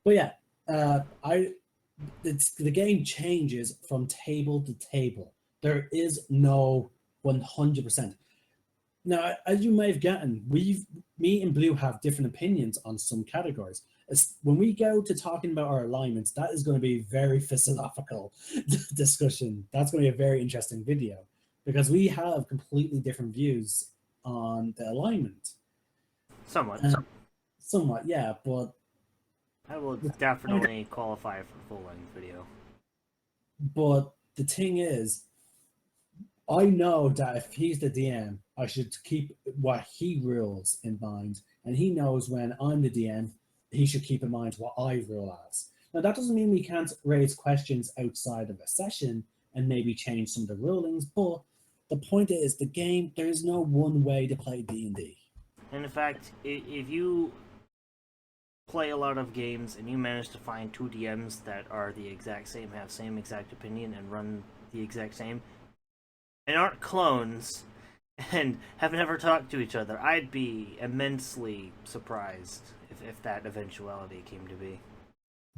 But yeah, the game changes from table to table. There is no 100%. Now, as you may have gotten, me and Blue have different opinions on some categories. When we go to talking about our alignments, that is going to be a very philosophical discussion. That's going to be a very interesting video because we have completely different views on the alignment. Somewhat, yeah, but I will definitely qualify for full-length video. But the thing is, I know that if he's the DM, I should keep what he rules in mind, and he knows when I'm the DM, he should keep in mind what I rule as. Now, that doesn't mean we can't raise questions outside of a session and maybe change some of the rulings, but the point is, the game, there is no one way to play D&D. And in fact, if you play a lot of games and you manage to find two DMs that are the exact same, have same exact opinion, and run the exact same, and aren't clones, and have never talked to each other, I'd be immensely surprised if that eventuality came to be.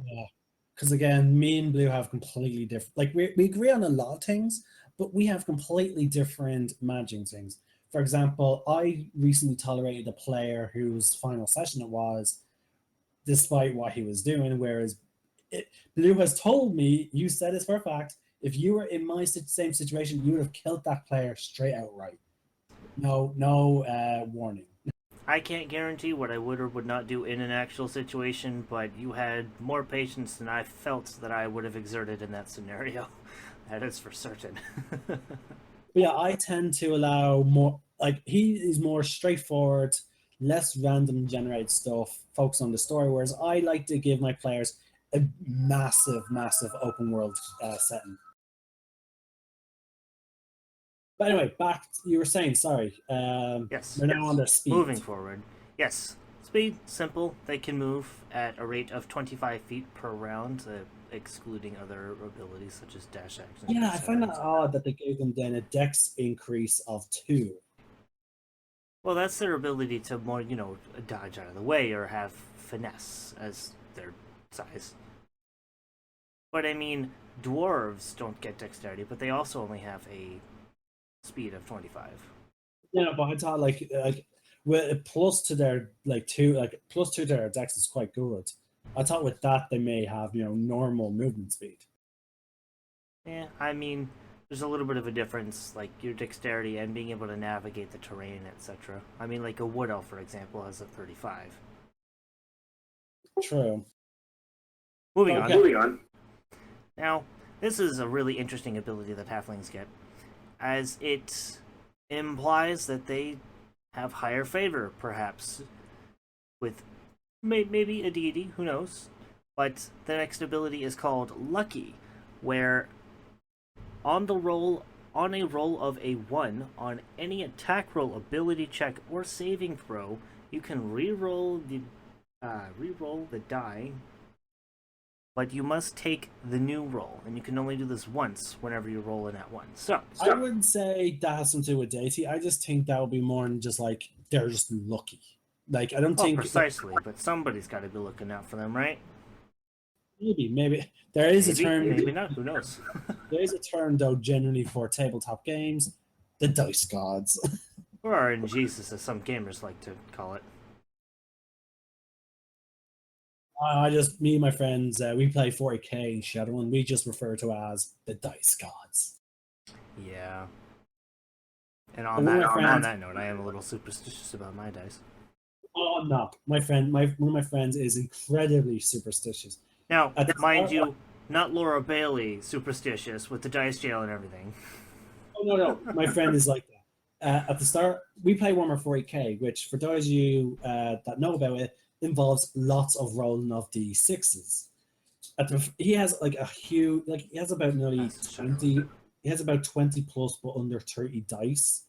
Yeah, because again, me and Blue have completely different, like we agree on a lot of things, but we have completely different managing things. For example, I recently tolerated a player whose final session it was, despite what he was doing, whereas Blue has told me, you said this for a fact, if you were in my same situation, you would have killed that player straight outright. No warning. I can't guarantee what I would or would not do in an actual situation, but you had more patience than I felt that I would have exerted in that scenario. That is for certain. Yeah, I tend to allow more, like, he is more straightforward, less random generated stuff, focus on the story, whereas I like to give my players a massive open world setting. But anyway, back, you were saying, sorry. Yes. We're now on their speed. Moving forward. Yes. Speed, simple. They can move at a rate of 25 feet per round, excluding other abilities such as dash action. Yeah, I find that odd that they gave them then a dex increase of 2. Well, that's their ability to more, dodge out of the way or have finesse as their size. But I mean, dwarves don't get dexterity, but they also only have a speed of 25. Yeah, but I thought like with plus to their plus to their dex is quite good. I thought with that they may have normal movement speed. Yeah, I mean, there's a little bit of a difference, like your dexterity and being able to navigate the terrain, etc. I mean, like a wood elf, for example, has a 35. True. Moving on. Now, this is a really interesting ability that halflings get, as it implies that they have higher favor, perhaps, with maybe a deity, who knows, But the next ability is called Lucky, where on the roll on a roll of a 1 on any attack roll, ability check, or saving throw, you can re-roll the die, but you must take the new roll, and you can only do this once whenever you roll in at one. So I wouldn't say that has something to do with deity. I just think that would be more than just like they're just lucky. Like I don't well, think precisely, but somebody's got to be looking out for them, right? maybe there is Maybe, a term. maybe not. Who knows? There is a term though, generally for tabletop games, the dice gods. Or RNGesus, as some gamers like to call it. Me and my friends, we play 40k in Shadow, and we just refer to as the dice gods. Yeah. And on And that note, I am a little superstitious about my dice. Oh no, one of my friends is incredibly superstitious. Now, mind you, not Laura Bailey superstitious with the dice jail and everything. Oh no, my friend is like that. At the start, we play Warhammer 40k, which for those of you that know about it, involves lots of rolling of the sixes. He has like a huge, like he has about nearly 20. He has about 20 plus, but under 30 dice.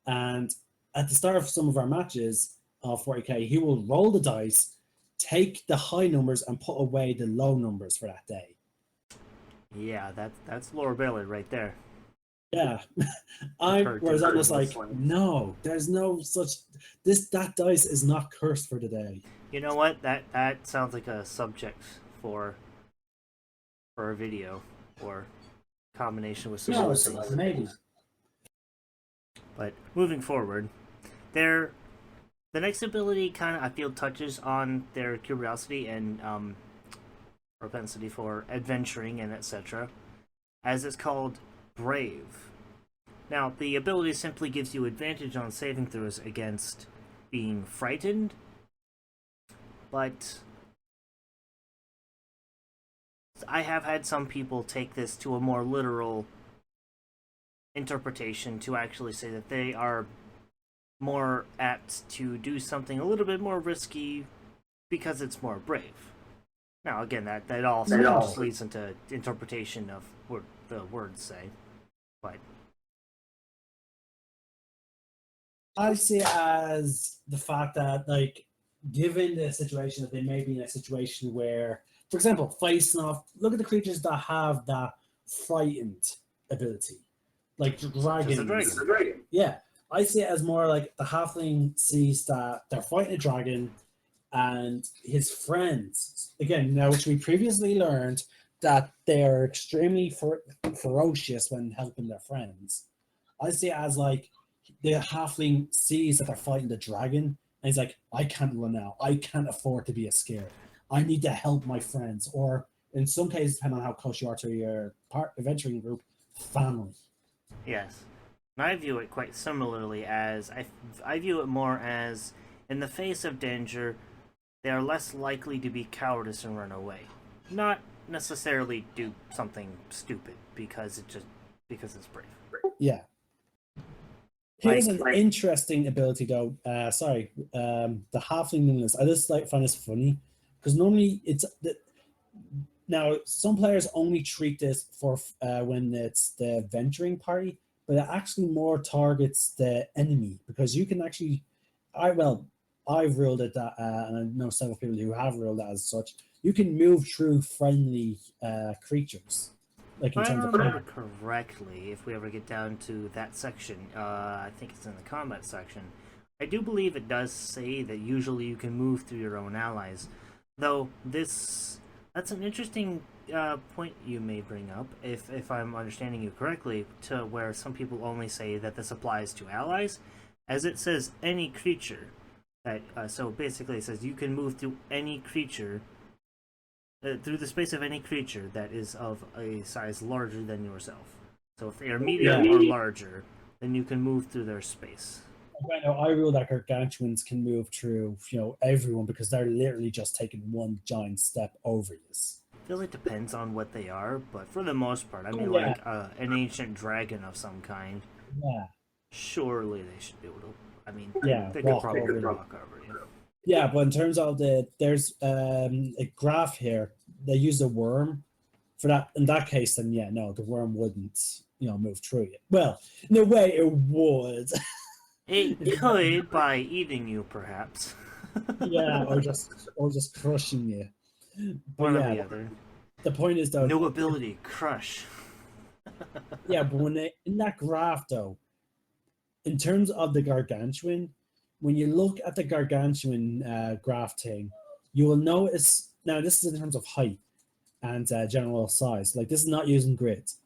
And at the start of some of our matches of 40k, he will roll the dice, take the high numbers, and put away the low numbers for that day. Yeah, that's Laura Bailey right there. Yeah, whereas I'm just like, no, there's no such. That dice is not cursed for today. You know what? That sounds like a subject for a video or combination with some other things. Maybe. But moving forward, the next ability kind of I feel touches on their curiosity and propensity for adventuring and etc. As it's called Brave. Now, the ability simply gives you advantage on saving throws against being frightened, but I have had some people take this to a more literal interpretation to actually say that they are more apt to do something a little bit more risky because it's more brave. Now, again, that also just leads into interpretation of what the words say, but I see it as the fact that, like, given the situation that they may be in a situation where, for example, facing off, look at the creatures that have that frightened ability, like dragons. Dragon. Yeah, I see it as more like the halfling sees that they're fighting a dragon, and his friends, again, now which we previously learned that they're extremely ferocious when helping their friends. I see it as like the halfling sees that they're fighting the dragon, and he's like, I can't run out. I can't afford to be scared. I need to help my friends. Or in some cases, depending on how close you are to your adventuring group, family. Yes. And I view it quite similarly as I view it more as in the face of danger, they are less likely to be cowardice and run away. Not necessarily do something stupid because it's brave. Yeah. Here's an interesting ability, though. The halfling nimbleness. I just find this funny because normally now some players only treat this for when it's the venturing party, but it actually more targets the enemy because you can actually. I've ruled it that, and I know several people who have ruled that as such. You can move through friendly creatures. Like in terms of remember correctly, if we ever get down to that section, I think it's in the combat section. I do believe it does say that usually you can move through your own allies. Though that's an interesting point you may bring up, if I'm understanding you correctly, to where some people only say that this applies to allies, as it says any creature. That so basically it says you can move through any creature. Through the space of any creature that is of a size larger than yourself. So if they are medium or larger, then you can move through their space. I rule that gargantuans can move through, everyone because they're literally just taking one giant step over this. I feel it depends on what they are, but for the most part, I mean, an ancient dragon of some kind. Yeah. Surely they should be able to. I mean, they could probably rock over you. Yeah, but in terms of there's a graph here they use a worm for that. In that case, then yeah, no, the worm wouldn't move through you. Well, in a way, it would. It could by eating you, perhaps. Yeah, or just crushing you. But One or yeah, the other. the point is though. No ability, crush. Yeah, but when they in that graph though, in terms of the gargantuan, when you look at the gargantuan graph thing, you will notice now this is in terms of height and general size. Like this is not using grids.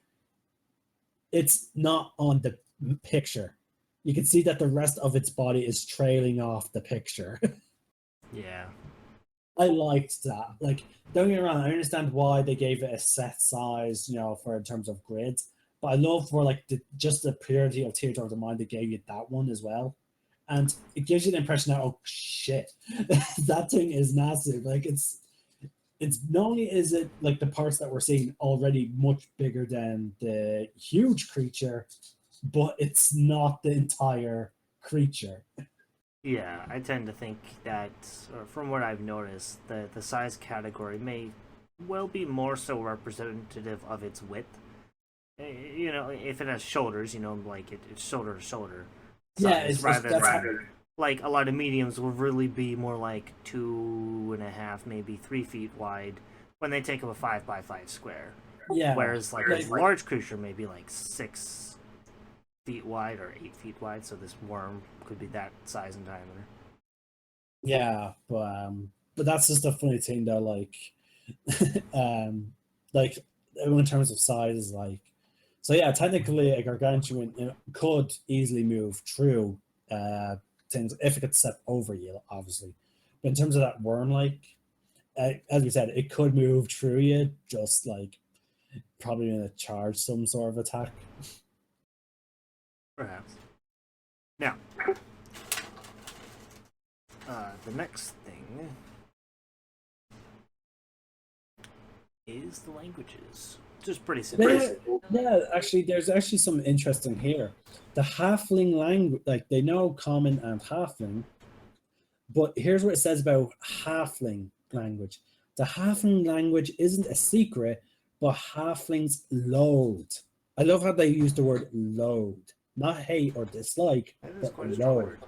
It's not on the picture. You can see that the rest of its body is trailing off the picture. Yeah. I liked that. Like, don't get me wrong, I understand why they gave it a set size, for in terms of grids. But I love for like just the purity of Teardrop of the Mind they gave you that one as well. And it gives you the impression that, oh shit, that thing is massive. Like it's not only is it like the parts that we're seeing already much bigger than the huge creature, but it's not the entire creature. Yeah, I tend to think that, or from what I've noticed, the size category may well be more so representative of its width. If it has shoulders, like it's shoulder to shoulder size, rather than like a lot of mediums will really be more like 2.5, maybe 3 feet wide when they take up a 5x5 square. Yeah. Whereas like a large creature may be like 6 feet wide or 8 feet wide, so this worm could be that size and diameter. Yeah, but that's just a funny thing though. Like in terms of size, like so yeah. Technically, a gargantuan could easily move through things if it could step over you, obviously. But in terms of that worm, like as we said, it could move through you, just like probably gonna charge some sort of attack. Perhaps. Now, the next thing is the languages. Just pretty simple. Yeah, actually, there's actually some interesting here. The halfling language, like they know common and halfling, but here's what it says about halfling language. The halfling language isn't a secret, but halflings loathe. I love how they use the word loathe, not hate or dislike, but loathe.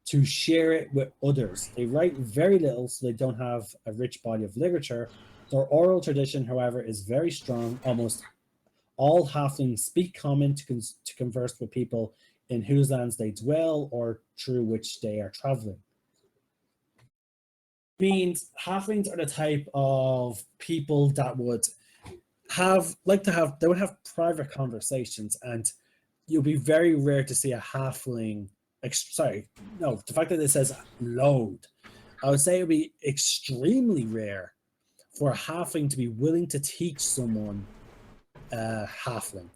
To share it with others. They write very little, so they don't have a rich body of literature. Their oral tradition, however, is very strong. Almost all halflings speak common to converse with people in whose lands they dwell or through which they are traveling. Means halflings are the type of people that would they would have private conversations, and you'll be very rare to see a halfling. The fact that it says load, I would say it would be extremely rare for a halfling to be willing to teach someone halfling.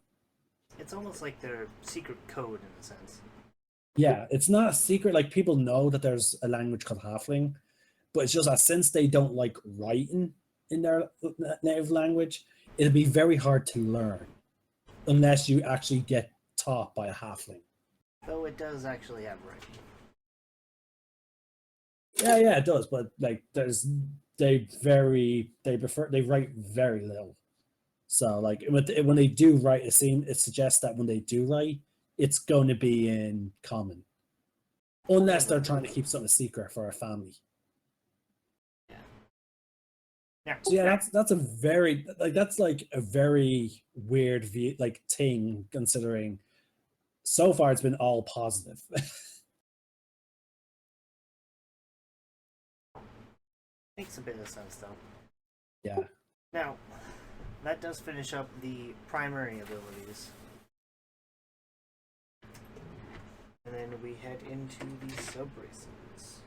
It's almost like their secret code in a sense. Yeah, it's not a secret. Like people know that there's a language called halfling, but it's just that since they don't like writing in their native language, it'll be very hard to learn unless you actually get taught by a halfling. Though it does actually have writing. Yeah, it does. But like, they write very little. So like when they do write, it suggests that when they do write, it's going to be in common, unless they're trying to keep something secret for a family. Yeah. So yeah, that's a very weird thing considering so far it's been all positive. Makes a bit of sense though. Yeah. Now, that does finish up the primary abilities. And then we head into the sub-races.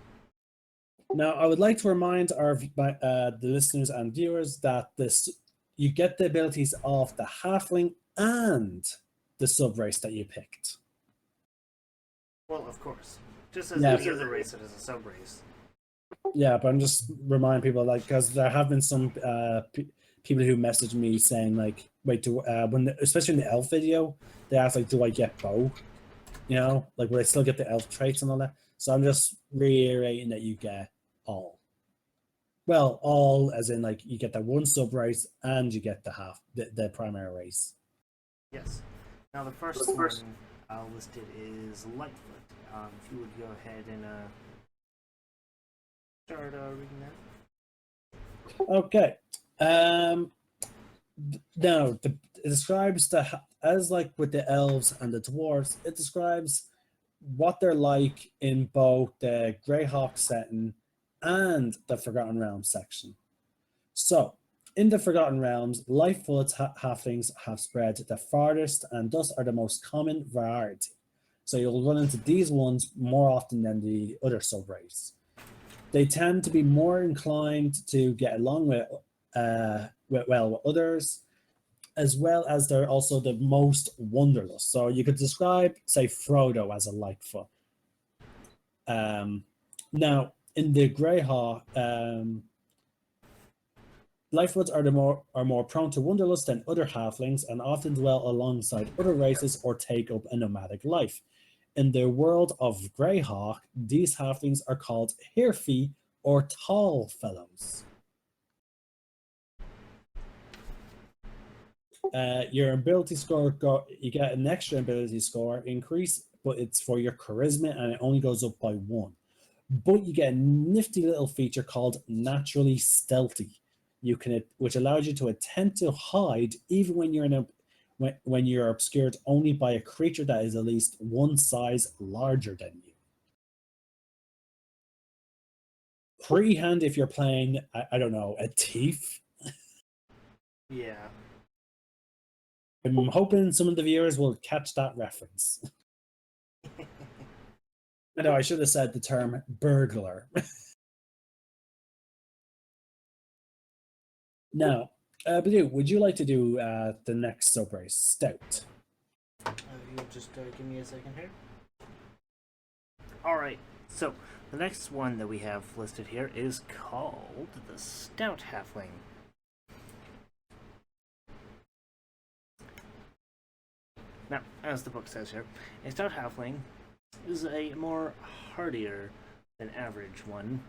Now, I would like to remind the listeners and viewers that you get the abilities of the halfling and the sub-race that you picked. Well, of course. Just as any other race, it is a sub-race. Yeah, but I'm just reminding people, because there have been some people who messaged me saying, especially in the elf video, they asked, do I get both? Will I still get the elf traits and all that? So I'm just reiterating that you get all. Well, all as in like you get the one sub race and you get the primary race. Yes. Now the first one listed is Lightfoot. If you would go ahead and start reading that. Okay. Now it describes as like with the elves and the dwarves, it describes what they're like in both the Greyhawk setting and the Forgotten Realms section. So, in the Forgotten Realms, Lightfoot halflings have spread the farthest and thus are the most common variety. So you'll run into these ones more often than the other subrace. They tend to be more inclined to get along with others, as well as they're also the most wanderlust. So you could describe, say, Frodo as a Lightfoot. Now, in the Greyhawk, Lightfoots are more prone to wanderlust than other halflings and often dwell alongside other races or take up a nomadic life. In the world of Greyhawk, these halflings are called Hirfi or Tall Fellows. Your ability score, you get an extra ability score increase, but it's for your charisma and it only goes up by 1. But you get a nifty little feature called Naturally Stealthy. Which allows you to attempt to hide even when you're obscured only by a creature that is at least one size larger than you. Pretty handy if you're playing, I don't know, a thief. Yeah. I'm hoping some of the viewers will catch that reference. I know I should have said the term burglar. Now, Blue, would you like to do the next subrace, Stout? You'll just give me a second here. Alright, so the next one that we have listed here is called the Stout Halfling. Now, as the book says here, a Stout Halfling is a more hardier than average one.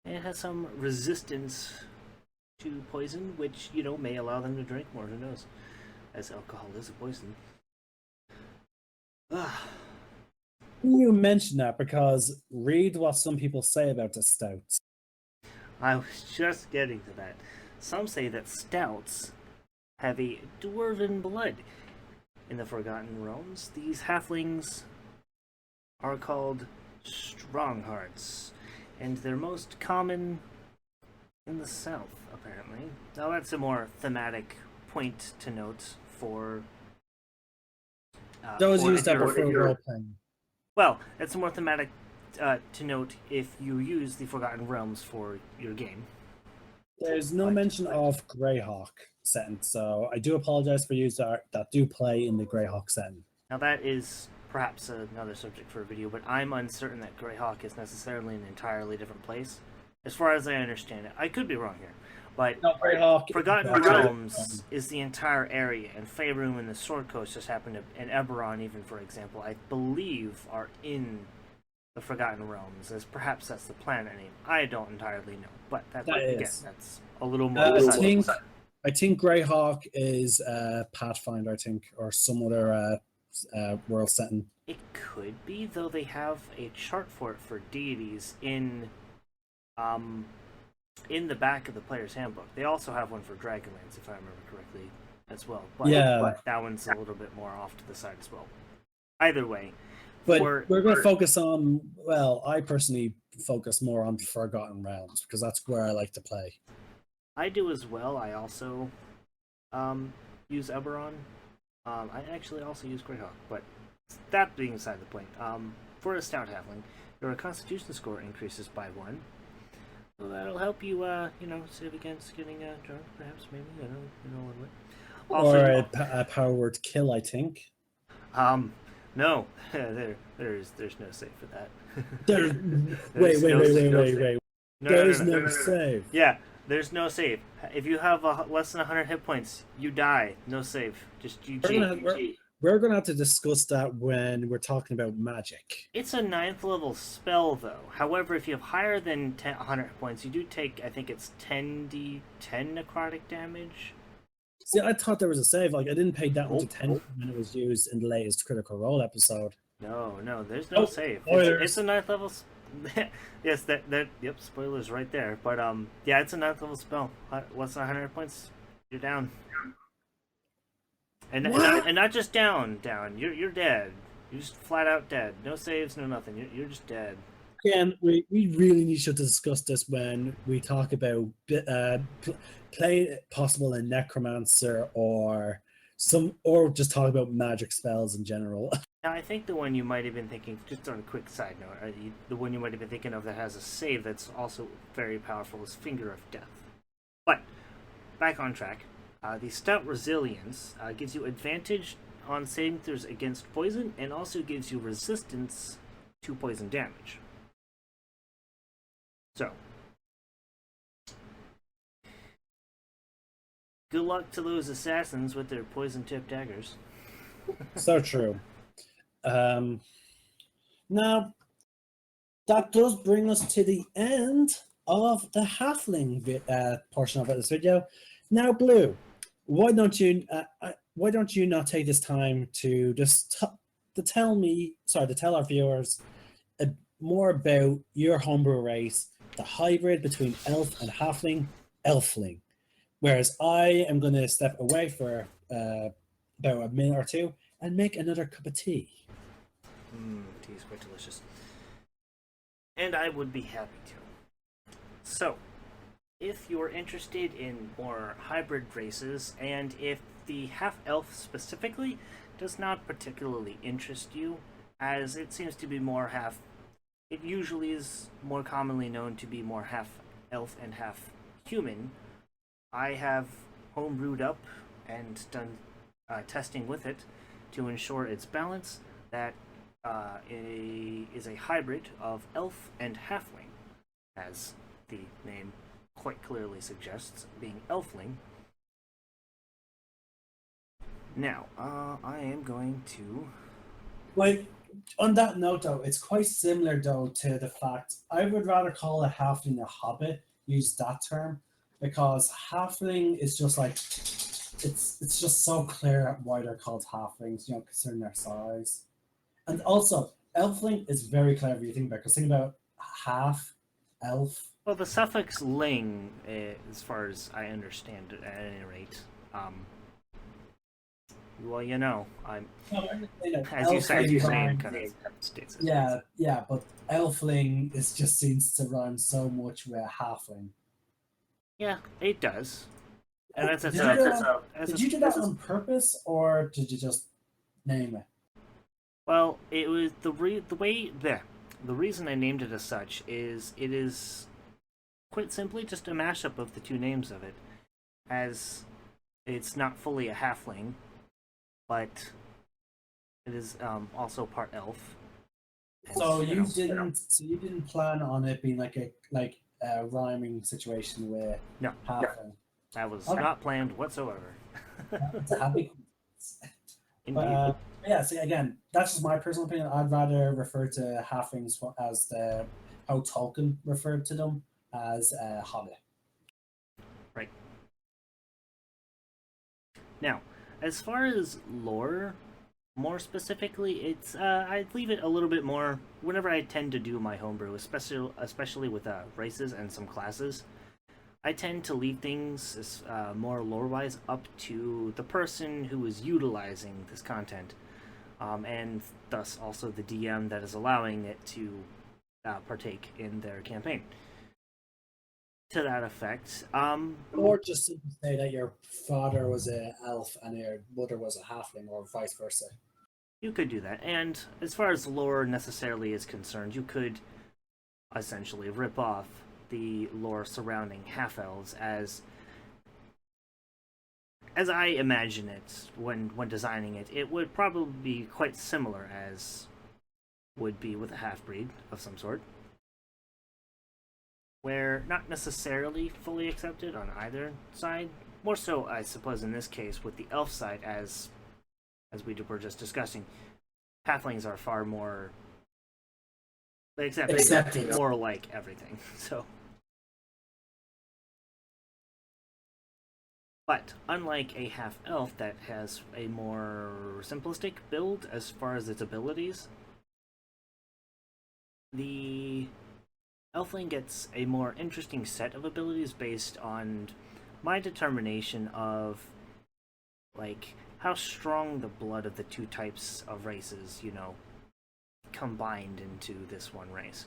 It has some resistance to poison, which, may allow them to drink more, who knows, as alcohol is a poison. You mention that because read what some people say about the stouts. I was just getting to that. Some say that stouts have a dwarven blood. In the Forgotten Realms, these halflings are called Stronghearts, and they're most common in the south, apparently. Now that's a more thematic point to note for... Those used that for role-playing. Well, it's a more thematic to note if you use the Forgotten Realms for your game. There's no mention of Greyhawk setting, so I do apologize for users that do play in the Greyhawk setting. Now that is perhaps another subject for a video, but I'm uncertain that Greyhawk is necessarily an entirely different place. As far as I understand it. I could be wrong here. But no, Greyhawk, Forgotten Realms is the entire area, and Faerûn and the Sword Coast just happen to, and Eberron even, for example, I believe are in the Forgotten Realms, as perhaps that's the planet name. I don't entirely know, but that's a little more. I think Greyhawk is Pathfinder, I think, or some other world setting. It could be, though they have a chart for it for deities in the back of the player's handbook. They also have one for Dragonlance, if I remember correctly, as well. But, but that one's a little bit more off to the side as well. Either way. But we're going to focus on, well, I personally focus more on the Forgotten Realms, because that's where I like to play. I do as well. I also use Eberron. I actually also use Greyhawk, but that being aside the point, for a Stout Halfling, your Constitution score increases by 1. So that'll help you, save against getting drunk, perhaps, maybe, Also, or a power word kill, I think. No, there's no save for that. Wait. There's no save. Yeah, there's no save. If you have less than 100 hit points, you die. No save. Just GG. we're going to have to discuss that when we're talking about magic. It's a 9th level spell, though. However, if you have higher than 100 points, you do take, I think it's 10d10 necrotic damage. See, I thought there was a save. Like, I didn't pay that much attention when it was used in the latest Critical Role episode. No, there's no save. It's a 9th level. Yes, yep, spoilers right there. But yeah, it's a 9th level spell. What's 100 points? You're down. And not just down. You're dead. You're just flat out dead. No saves, no nothing. You're just dead. Again, we really need to discuss this when we talk about play possible in Necromancer or just talk about magic spells in general. Now, I think the one you might have been thinking, just on a quick side note, the one you might have been thinking of that has a save that's also very powerful is Finger of Death. But back on track. The Stout Resilience gives you advantage on saving throws against poison and also gives you resistance to poison damage. So, good luck to those assassins with their poison-tipped daggers. So true. Now, that does bring us to the end of the halfling portion of this video. Now, Blue, why don't you not take this time to just tell our viewers more about your homebrew race, the hybrid between elf and halfling, elfling. Whereas I am going to step away for about a minute or two and make another cup of tea. Tea is quite delicious. And I would be happy to. So, if you're interested in more hybrid races, and if the half-elf specifically does not particularly interest you, as it seems to be more half... It usually is more commonly known to be more half-elf and half-human. I have homebrewed up and done testing with it to ensure its balance. That is a hybrid of elf and halfling, as the name quite clearly suggests, being elfling. Now, I am going to... Like, on that note, though, it's quite similar, though, to the fact I would rather call a halfling a hobbit, use that term, because halfling is just like, it's just so clear why they're called halflings, considering their size. And also, elfling is very clever if you think about it, because think about half, elf. Well, the suffix ling, as far as I understand it, at any rate, well, I'm... as you say, it kind of states it. Yeah, but elfling just seems to rhyme so much with halfling. Yeah, it does. And did you do that on purpose, or did you just name it? Well, it was the reason I named it as such is it is quite simply just a mashup of the two names of it, as it's not fully a halfling, but it is also part elf. So you didn't plan on it being like a rhyming situation with halfling. That was not planned whatsoever. It's a happy. Indeed. Yeah, see, again, that's just my personal opinion. I'd rather refer to halflings as how Tolkien referred to them, as hobbit. Right. Now, as far as lore, more specifically, it's I'd leave it a little bit more whenever I tend to do my homebrew, especially with races and some classes. I tend to leave things more lore-wise up to the person who is utilizing this content, and thus also the DM that is allowing it to partake in their campaign. To that effect, or just simply say that your father was an elf and your mother was a halfling, or vice versa. You could do that, and as far as lore necessarily is concerned, you could essentially rip off the lore surrounding half-elves as I imagine it when designing it. It would probably be quite similar as would be with a half-breed of some sort, where not necessarily fully accepted on either side. More so, I suppose, in this case with the elf side, as as we were just discussing, halflings are far more Accepting. more like everything. So, but unlike a half elf that has a more simplistic build as far as its abilities, the elfling gets a more interesting set of abilities based on my determination of like how strong the blood of the two types of races, combined into this one race.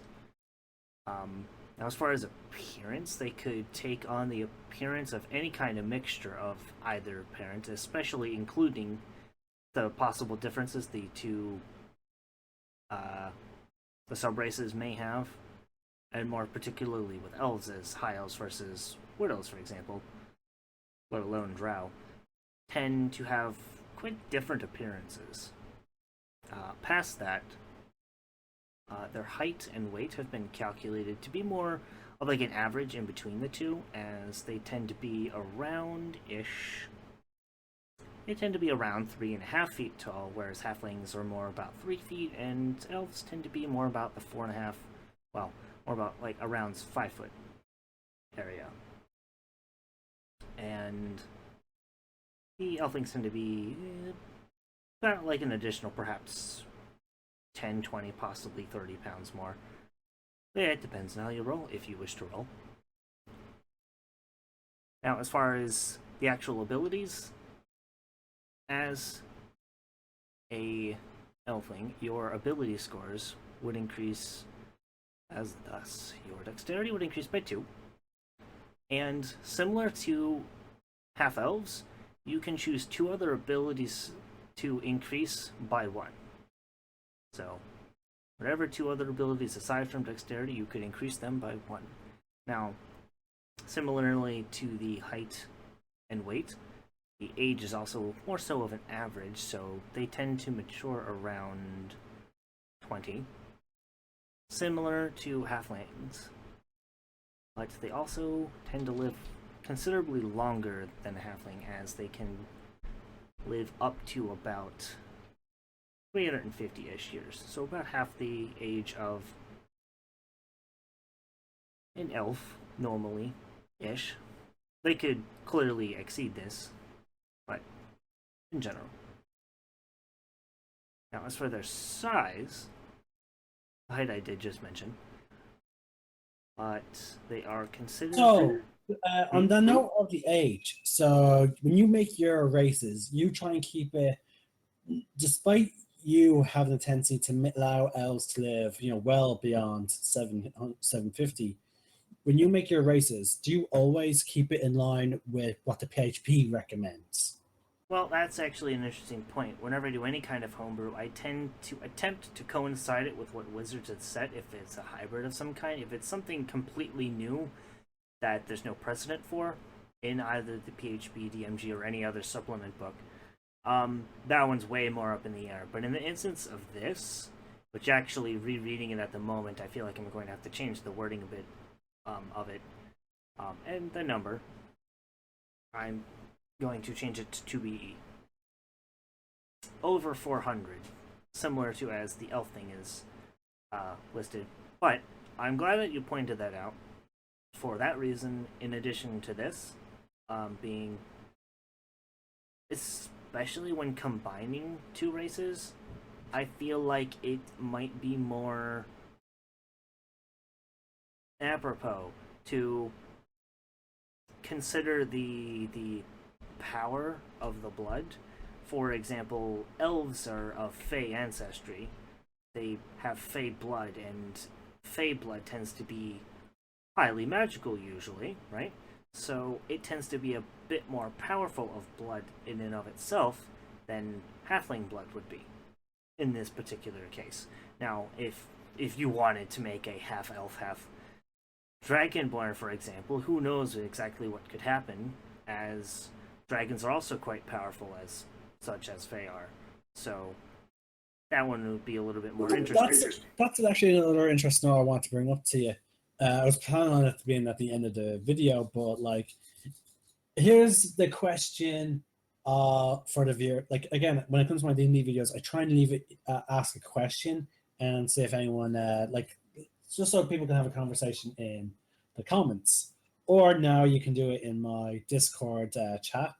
Now, as far as appearance, they could take on the appearance of any kind of mixture of either parent, especially including the possible differences the sub-races may have, and more particularly with elves as high elves versus wood elves, for example, let alone drow, tend to have quite different appearances. Past that, their height and weight have been calculated to be more of like an average in between the two, as they tend to be around-ish. They tend to be around 3.5 feet tall, whereas halflings are more about 3 feet, and elves tend to be more about the 4.5, well, more about like around 5 foot area. And the elflings tend to be about like an additional perhaps 10, 20, possibly 30 pounds more. Yeah, it depends on how you roll, if you wish to roll. Now, as far as the actual abilities, as a elfling, your ability scores would increase as thus. Your dexterity would increase by 2. And similar to half-elves, you can choose 2 other abilities to increase by 1. So, whatever 2 other abilities aside from dexterity, you could increase them by 1. Now, similarly to the height and weight, the age is also more so of an average, so they tend to mature around 20. Similar to halflings, but they also tend to live considerably longer than a halfling, as they can live up to about 350-ish years, so about half the age of an elf, normally-ish. They could clearly exceed this, but in general. Now, as for their size, the height I did just mention, but they are considered... So, on the note of the age, so when you make your races, you try and keep it, despite you having a tendency to allow elves to live, well beyond 750. When you make your races, do you always keep it in line with what the PHP recommends? Well, that's actually an interesting point. Whenever I do any kind of homebrew, I tend to attempt to coincide it with what Wizards had set, if it's a hybrid of some kind. If it's something completely new that there's no precedent for in either the PHP, DMG, or any other supplement book, that one's way more up in the air. But in the instance of this, which actually rereading it at the moment, I feel like I'm going to have to change the wording a bit of it, and the number. I'm going to change it to be over 400, similar to as the elf thing is listed. But I'm glad that you pointed that out. For that reason, in addition to this, being especially when combining 2 races, I feel like it might be more apropos to consider the power of the blood. For example, elves are of Fey ancestry. They have Fey blood, and Fey blood tends to be highly magical usually, right? So it tends to be a bit more powerful of blood in and of itself than halfling blood would be in this particular case. Now, if you wanted to make a half elf, half dragonborn, for example, who knows exactly what could happen, as dragons are also quite powerful as such as Fey are. So that one would be a little bit more interesting. That's actually another interesting note I want to bring up to you. I was planning on it being at the end of the video, but here's the question for the viewer. Like again, when it comes to my D&D videos, I try and leave it, ask a question and see if anyone just so people can have a conversation in the comments. Or now you can do it in my Discord chat.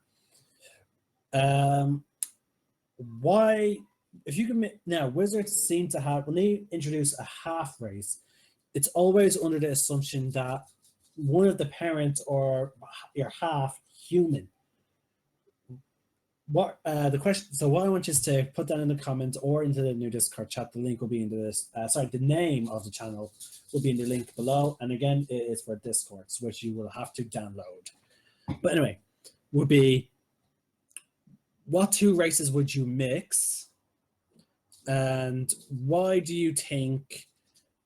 Why, if you can, now wizards seem to have, when they introduce a half race, it's always under the assumption that one of the parents or you're half human. What the question? So what I want you is to put that in the comments or into the new Discord chat. The link will be in this. Sorry, the name of the channel will be in the link below. And again, it is for Discords, which you will have to download. But anyway, would be what two races would you mix, and why do you think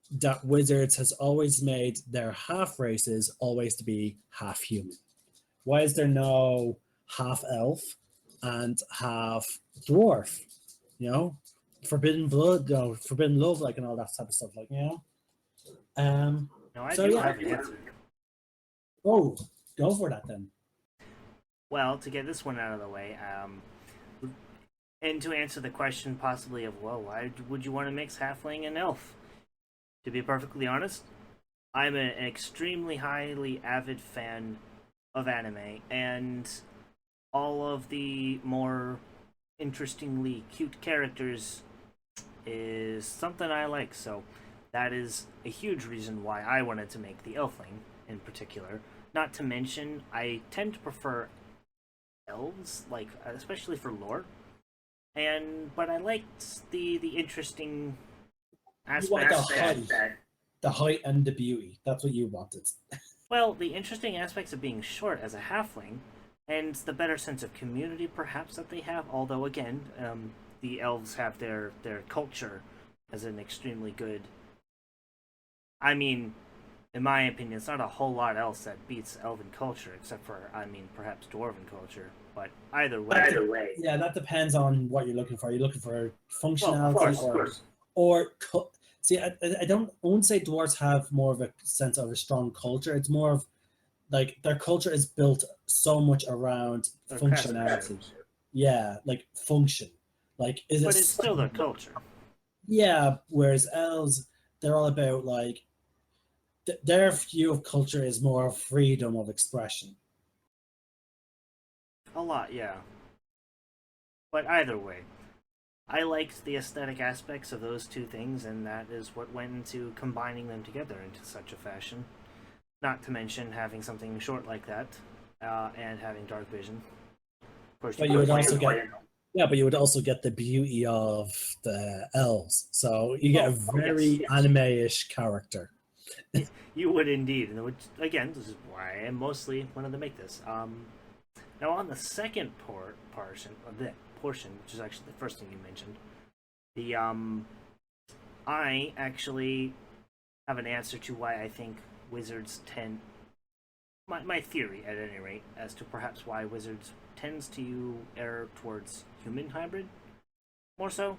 that Wizards has always made their half races always to be half human? Why is there no half elf and half dwarf? You know, forbidden blood, forbidden love, like, and all that type of stuff, like, you know. No, I So do yeah. have an answer. Oh, go for that then. Well, to get this one out of the way, and to answer the question possibly of, well, why would you want to mix halfling and elf? To be perfectly honest, I'm an extremely highly avid fan of anime, and all of the more interestingly cute characters is something I like, so that is a huge reason why I wanted to make the elfling in particular. Not to mention, I tend to prefer elves, like especially for lore. But I liked the interesting aspects the height and the beauty. That's what you wanted. Well, the interesting aspects of being short as a halfling, and the better sense of community perhaps that they have. Although again, the elves have their culture as an extremely good. I mean, in my opinion, it's not a whole lot else that beats elven culture, except for, I mean, perhaps dwarven culture. But either way, yeah, that depends on what you're looking for. You're looking for functionality, well, of course. or see, I wouldn't say dwarves have more of a sense of a strong culture. It's more of like their culture is built so much around functionality. Yeah, like function. Like, is but it? It's still their culture. Yeah, whereas elves, they're all about like their view of culture is more freedom of expression. A lot, yeah. But either way, I liked the aesthetic aspects of those two things, and that is what went into combining them together into such a fashion. Not to mention having something short like that, and having dark vision. Of course, but you would also get, yeah, but you would also get the beauty of the elves. So you get a very anime-ish character. You would indeed, and which again, this is why I mostly wanted to make this. Now on the second portion of the portion, which is actually the first thing you mentioned, the I actually have an answer to why I think wizards tend. My theory, at any rate, as to perhaps why wizards tends to err towards human hybrid more so,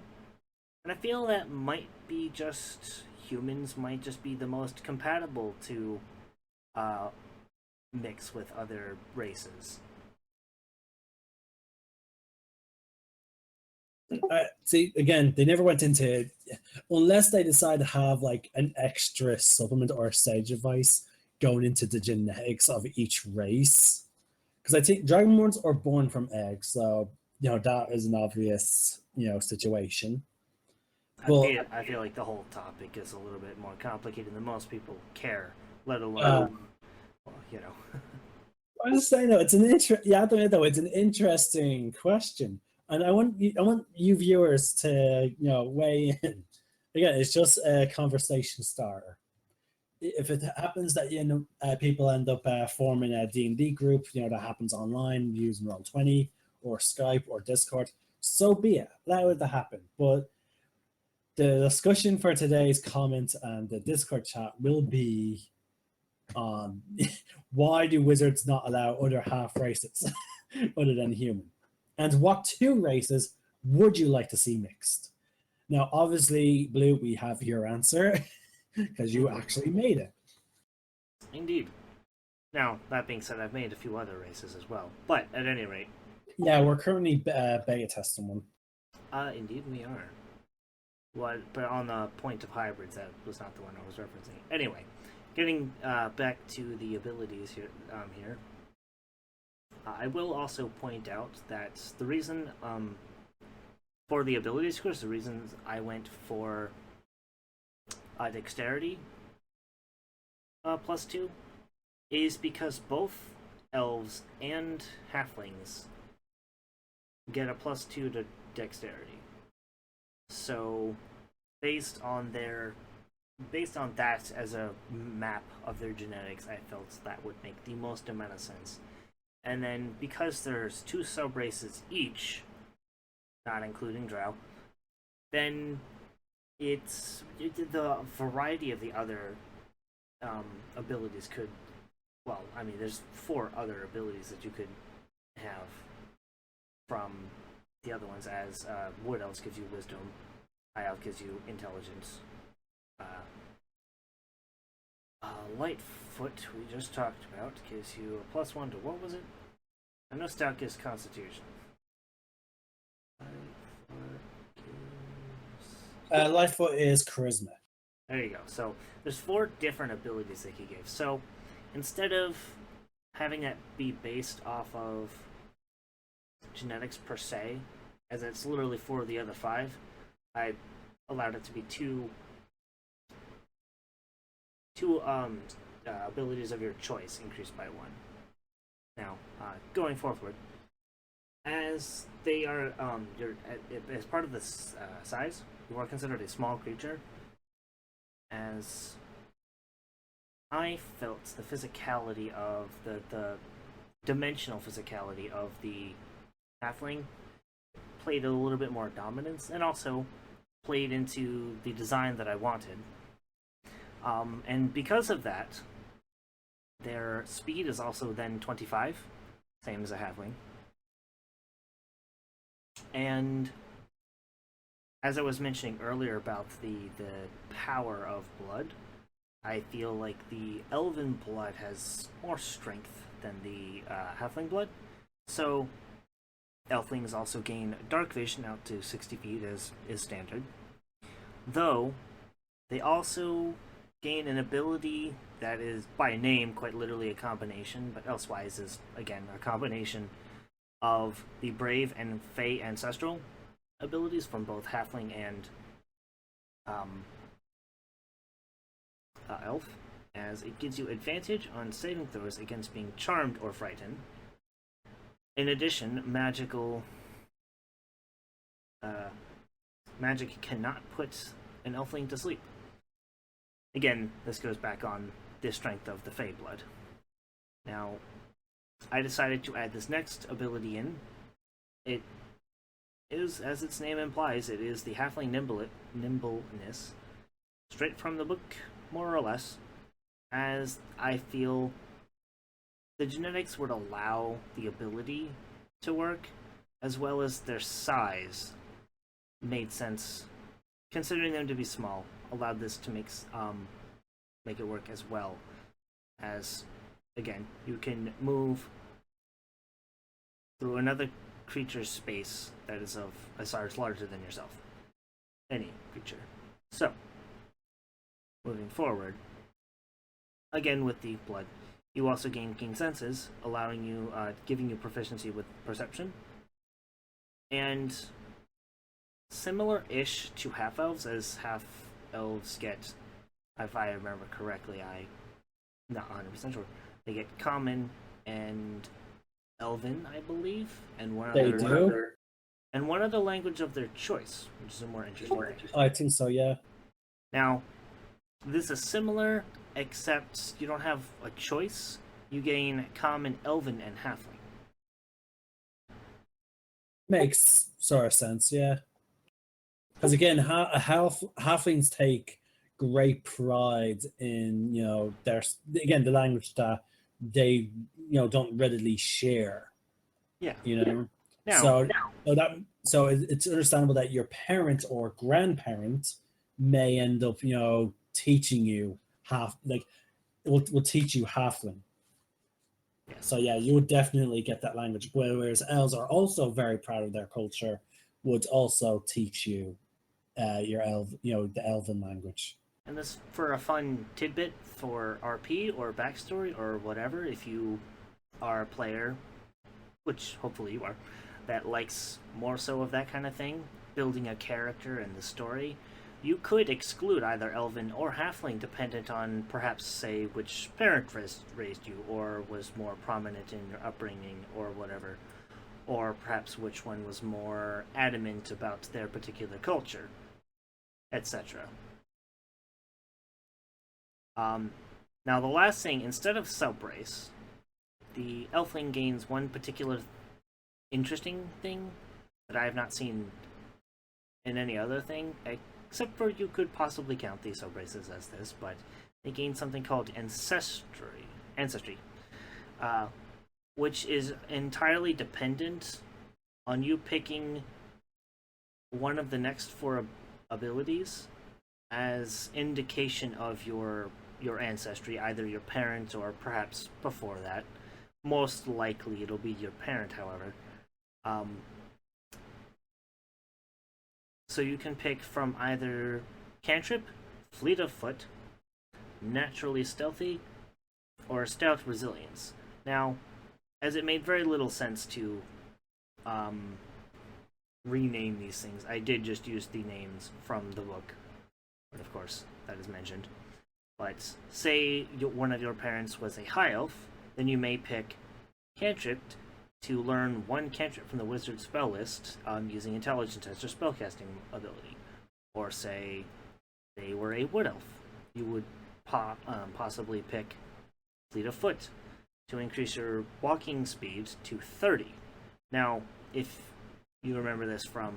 and I feel that might be just humans might just be the most compatible to mix with other races. See, again, they never went into, unless they decide to have like an extra supplement or sage advice going into the genetics of each race. Because I think dragonborns are born from eggs, so that is an obvious situation. I feel like the whole topic is a little bit more complicated than most people care, let alone, I'm just saying though, it's an interesting question, and I want you viewers to weigh in. Again, it's just a conversation starter. If it happens that people end up forming a D&D group, that happens online using Roll20 or Skype or Discord, so be it. Allow it to happen. But the discussion for today's comments and the Discord chat will be on why do wizards not allow other half races other than human, and what two races would you like to see mixed? Now, obviously, Blue, we have your answer because you actually made it. Indeed. Now, that being said, I've made a few other races as well. But at any rate, Yeah, we're currently beta testing one. Indeed we are. What? But on the point of hybrids, that was not the one I was referencing. Anyway, getting back to the abilities here. I will also point out that the reason for the ability scores, the reasons I went for dexterity +2 is because both elves and halflings get a +2 to dexterity. So based on that as a map of their genetics, I felt that would make the most amount of sense. And then because there's 2 sub races each, not including Drow, then the variety of the other abilities could. Well, I mean, there's 4 other abilities that you could have from the other ones, as Wood Elves gives you Wisdom, High Elf gives you Intelligence. Lightfoot, we just talked about, gives you a +1 to what was it? I know Stout gives Constitution. Lightfoot is Charisma. There you go. So there's 4 different abilities that he gives. So instead of having that be based off of genetics per se, as it's literally 4 of the other 5, I allowed it to be two abilities of your choice increased by 1. Now, going forward, as they are, as part of this size, you are considered a small creature. As I felt the physicality of the dimensional physicality of the halfling played a little bit more dominance, and also played into the design that I wanted. And because of that, their speed is also then 25, same as a halfling. And as I was mentioning earlier about the power of blood, I feel like the elven blood has more strength than the halfling blood. So elflings also gain dark vision out to 60 feet, as is standard. Though they also gain an ability that is by name quite literally a combination, but elsewise is again a combination of the brave and fey ancestral abilities from both halfling and elf, as it gives you advantage on saving throws against being charmed or frightened. In addition, magic cannot put an elfling to sleep. Again, this goes back on the strength of the fey blood. Now, I decided to add this next ability in. It is, as its name implies, it is the halfling nimbleness, straight from the book, more or less, as I feel the genetics would allow the ability to work, as well as their size made sense, considering them to be small, allowed this to make it work as well. As, again, you can move through another creature's space that is of a size larger than yourself. Any creature. So, moving forward, again with the blood, you also gain keen senses, allowing you, giving you proficiency with perception, and similar-ish to half elves, as half elves get, if I remember correctly, I'm not 100% sure. They get common and Elven, I believe, and one other language of their choice, which is a more interesting thing. I think so, yeah. Now, this is similar, except you don't have a choice. You gain common, Elven, and halfling. Makes sort of sense, yeah. Because again, halflings take great pride in their the language that they don't readily share. Yeah. So it's understandable that your parent or grandparent may end up teaching you will teach you halfling. Yes. So yeah, you would definitely get that language. Whereas elves are also very proud of their culture, would also teach you the elven language. And this for a fun tidbit for RP or backstory or whatever, if you are a player, which hopefully you are, that likes more so of that kind of thing, building a character and the story, you could exclude either elven or halfling dependent on perhaps, say, which parent raised you or was more prominent in your upbringing or whatever, or perhaps which one was more adamant about their particular culture, etc. Um, Now, the last thing, instead of subrace, the elfling gains one particular interesting thing that I have not seen in any other thing, except for you could possibly count these subraces as this, but they gain something called ancestry, uh, which is entirely dependent on you picking one of the next four abilities as indication of your ancestry, either your parents or perhaps before that. Most likely it'll be your parent, however. Um, so you can pick from either cantrip, fleet of foot, naturally stealthy, or stout resilience. Now, as it made very little sense to um, rename these things, I did just use the names from the book. But of course, that is mentioned. But say one of your parents was a high elf, then you may pick cantrip to learn one cantrip from the wizard spell list using intelligence as your spellcasting ability. Or say they were a wood elf, you would possibly pick fleet of foot to increase your walking speed to 30. Now, if you remember this from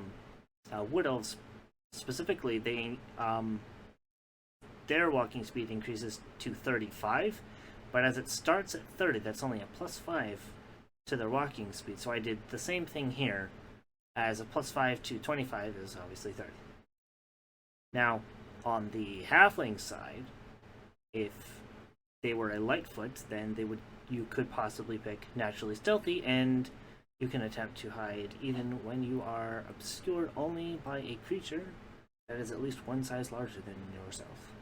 wood elves specifically, their walking speed increases to 35, but as it starts at 30, that's only a plus 5 to their walking speed. So I did the same thing here, as a plus 5 to 25 is obviously 30. Now, on the halfling side, if they were a lightfoot, then you could possibly pick naturally stealthy, and you can attempt to hide even when you are obscured only by a creature that is at least one size larger than yourself.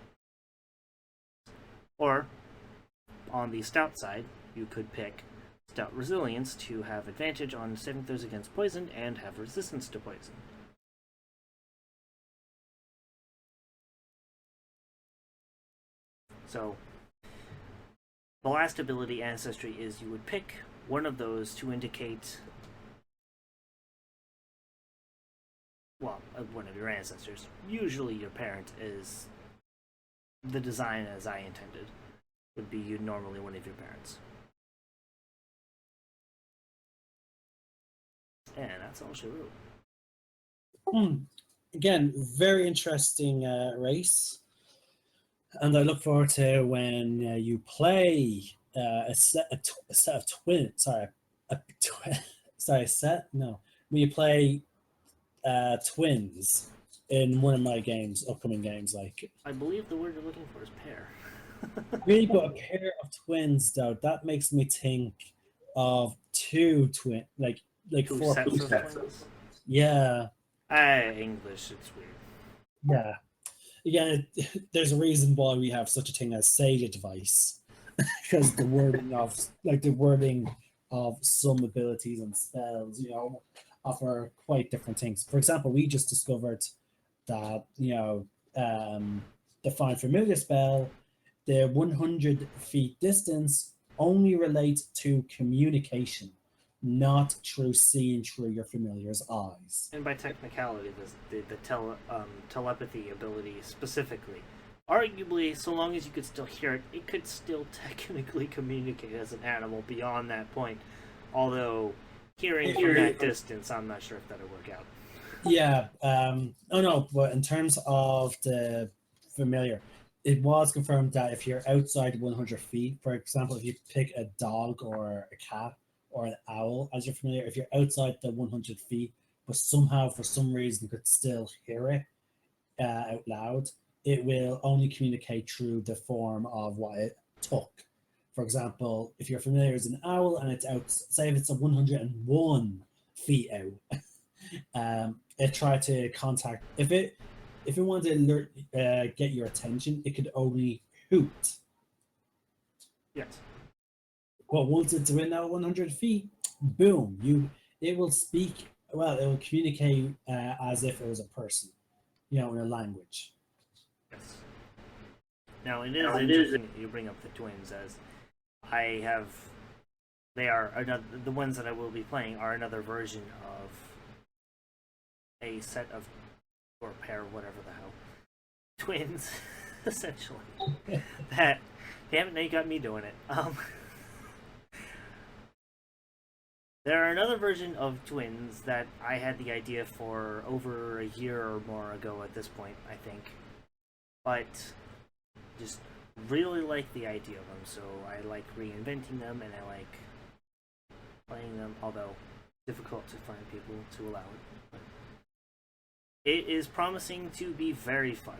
Or, on the stout side, you could pick stout resilience to have advantage on saving throws against poison and have resistance to poison. So, the last ability, Ancestry, is you would pick one of those to indicate, well, one of your ancestors. Usually your parent is the design as I intended. Would be normally one of your parents. And that's all she wrote. Again, very interesting race. And I look forward to when you play a set of twins. Sorry, a set. No, when you play twins in one of my upcoming games. Like, I believe the word you're looking for is pair. really, but a pair of twins though, that makes me think of two twin, like Two four sets people. of twins? Yeah, English, it's weird. yeah. Again, there's a reason why we have such a thing as Sega device, because the wording of some abilities and spells, offer quite different things. For example, we just discovered that the Find Familiar spell, the 100 feet distance only relates to communication, not through seeing through your familiar's eyes. And by technicality, the telepathy ability specifically. Arguably, so long as you could still hear it, it could still technically communicate as an animal beyond that point. Although, hearing from that distance, I'm not sure if that'll work out. Yeah. Oh no, but in terms of the familiar, it was confirmed that if you're outside 100 feet, for example, if you pick a dog or a cat or an owl as your familiar, if you're outside the 100 feet, but somehow for some reason you could still hear it out loud, it will only communicate through the form of what it took For example, if you're familiar with an owl and it's out, say if it's a 101 feet out, it tried to contact. If it wanted to get your attention, it could only hoot. Yes. But once it's within that 100 feet, boom, it will speak. Well, it will communicate as if it was a person, in a language. Yes. Now it is interesting that you bring up the twins, as they are the ones that I will be playing are another version of a set of, or pair, whatever the hell, twins, essentially. That, damn it, now you got me doing it. There are another version of twins that I had the idea for over a year or more ago at this point, I think. But just really like the idea of them, so I like reinventing them and I like playing them, although difficult to find people to allow it. But it is promising to be very fun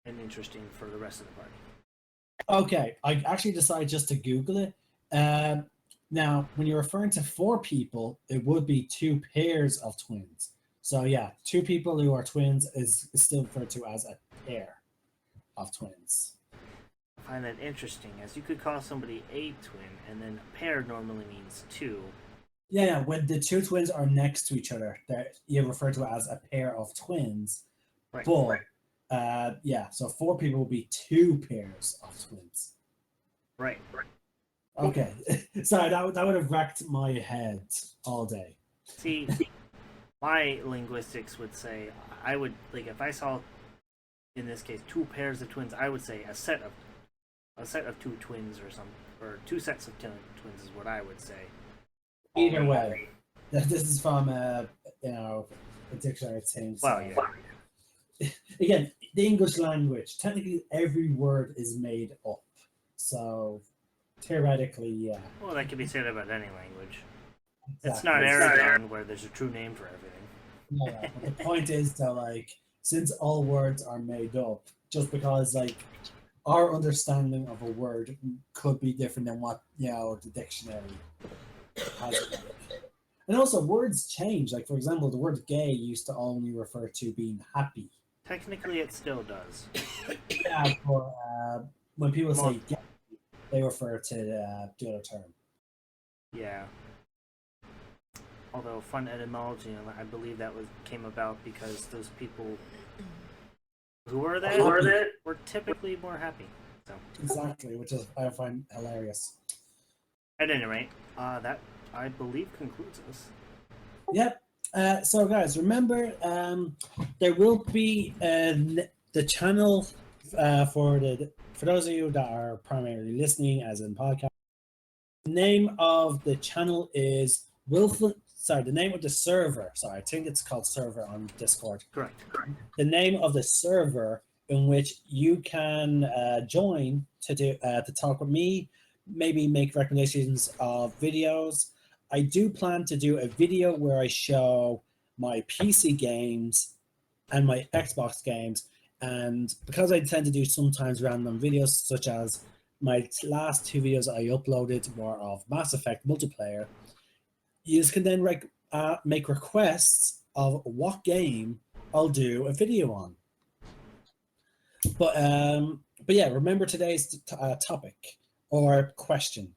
and interesting for the rest of the party. Okay, I actually decided just to Google it. Now, when you're referring to 4 people, it would be 2 pairs of twins. So yeah, 2 people who are twins is still referred to as a pair of twins. I find that interesting, as you could call somebody a twin, and then a pair normally means 2. Yeah, when the 2 twins are next to each other, you refer to it as a pair of twins. Right. But so 4 people will be 2 pairs of twins. Right. Okay, sorry, that would have wrecked my head all day. See, my linguistics would say I would like if I saw, in this case, 2 pairs of twins. I would say a set of 2 twins or something, or 2 sets of twins is what I would say. Either way, this is from a dictionary thing. So. Well, yeah. Again, the English language, technically every word is made up. So theoretically, yeah. Well, that could be said about any language. Exactly. It's not Aragon where there's a true name for everything. Yeah, but the point is that since all words are made up, just because our understanding of a word could be different than what the dictionary has it like. And also words change. Like for example, the word gay used to only refer to being happy. Technically, it still does. Yeah, but when people say gay, they refer to the other term. Yeah. Although fun etymology, I believe that came about because those people who were that were typically more happy. So. Exactly, which is I find hilarious. At any rate, that I believe concludes us. Yep. So guys, remember there will be the channel for those of you that are primarily listening as in podcast. The name of the channel is the name of the server. Sorry, I think it's called server on Discord. Correct. The name of the server in which you can join to talk with me, maybe make recommendations of videos. I do plan to do a video where I show my PC games and my Xbox games. And because I tend to do sometimes random videos, such as my last 2 videos I uploaded were of Mass Effect multiplayer, you can then make requests of what game I'll do a video on. But yeah, remember today's topic or question.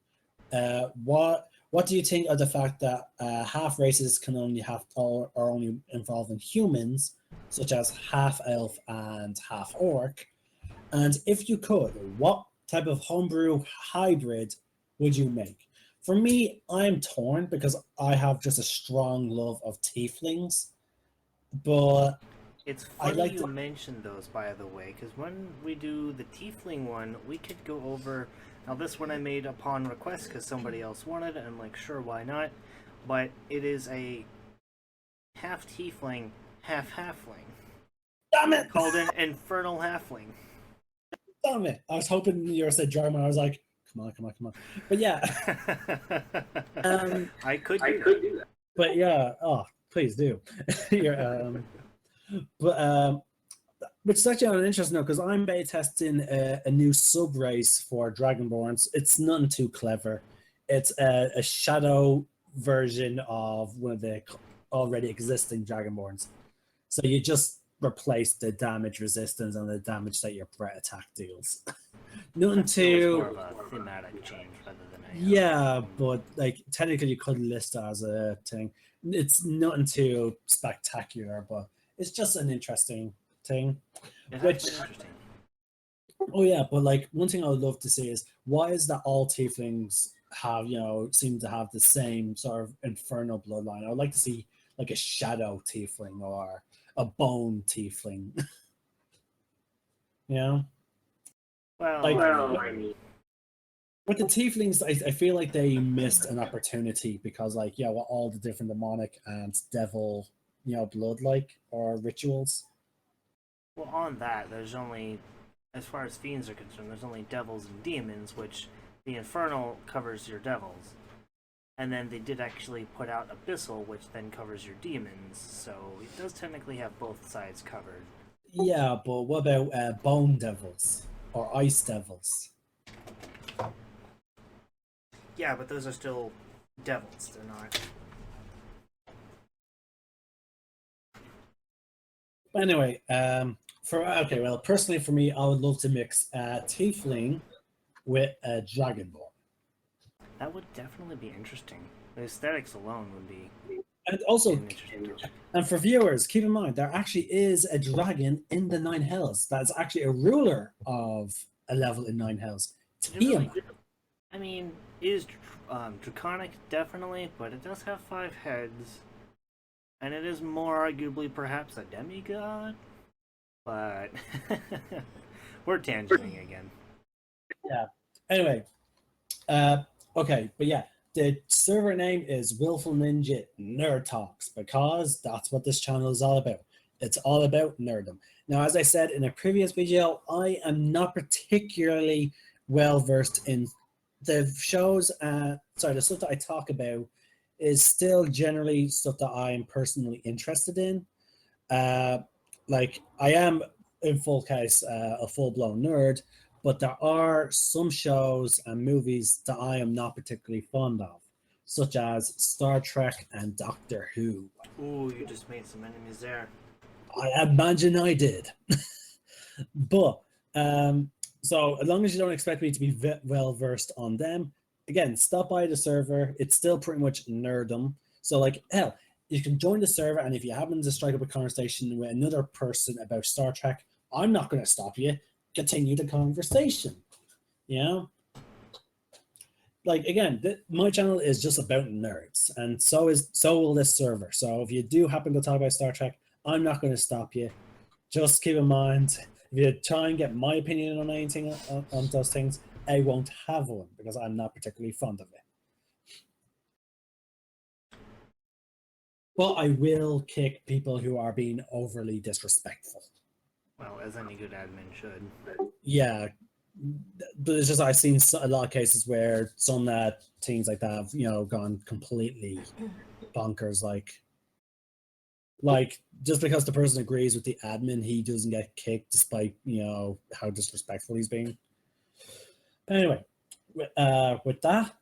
What do you think of the fact that half races can only are only involved in humans, such as half elf and half orc? And if you could, what type of homebrew hybrid would you make? For me, I'm torn because I have just a strong love of tieflings, but it's funny you mentioned those, by the way, because when we do the tiefling one, we could go over. Now, this one I made upon request because somebody else wanted it, and I'm like, sure, why not? But it is a half tiefling, half halfling. Damn it! Called an infernal halfling. Damn it! I was hoping you were said German. I was like, come on. But yeah. I could do that. But yeah, please do. But Which is actually on an interesting note because I'm beta testing a new sub race for Dragonborns. It's nothing too clever. It's a shadow version of one of the already existing Dragonborns. So you just replace the damage resistance and the damage that your threat attack deals. Nothing That feels more too. of a thematic change rather than a. Yeah, but like technically you could list it as a thing. It's nothing too spectacular, but it's just an interesting thing. It has Which been interesting. Oh yeah, but like one thing I would love to see is why is that all tieflings have, seem to have the same sort of infernal bloodline? I would like to see like a shadow tiefling or a bone tiefling. you know? Well, Like I mean, with the tieflings, I feel like they missed an opportunity because like, yeah, what all the different demonic and devil, blood like or rituals. well, on that, there's only, as far as fiends are concerned, there's only devils and demons, which the infernal covers your devils. And then they did actually put out Abyssal, which then covers your demons, so it does technically have both sides covered. Yeah, but what about bone devils or ice devils? Yeah, but those are still devils. They're not. Anyway, personally for me, I would love to mix tiefling with a dragonborn, That would definitely be interesting. The aesthetics alone would be and also, an interesting topic. and for viewers, keep in mind there actually is a dragon in the Nine Hells that's actually a ruler of a level in Nine Hells. Really, Tiamat. I mean, is draconic definitely, but it does have 5 heads, and it is more arguably perhaps a demigod. But we're tangenting again. Yeah. Anyway, uh, okay, but yeah, the server name is Willful Ninja Nerd Talks because that's what this channel is all about. It's all about nerdom. Now, as I said in a previous video, I am not particularly well versed in the shows. The stuff that I talk about is still generally stuff that I am personally interested in. Uh, like I am in full case a full blown nerd, but there are some shows and movies that I am not particularly fond of, such as Star Trek and Doctor Who. Ooh, you just made some enemies there. I imagine I did. But so as long as you don't expect me to be well versed on them, again, stop by the server. It's still pretty much nerdum. So like hell, you can join the server, and if you happen to strike up a conversation with another person about Star Trek, I'm not going to stop you. Continue the conversation. You know, like again, my channel is just about nerds, and so will this server. So if you do happen to talk about Star Trek, I'm not going to stop you. Just keep in mind, if you try and get my opinion on anything on those things, I won't have one because I'm not particularly fond of it. But I will kick people who are being overly disrespectful. Well, as any good admin should. Yeah, but it's just I've seen a lot of cases where some things like that have gone completely bonkers. Like just because the person agrees with the admin, he doesn't get kicked despite how disrespectful he's being. But anyway, with that,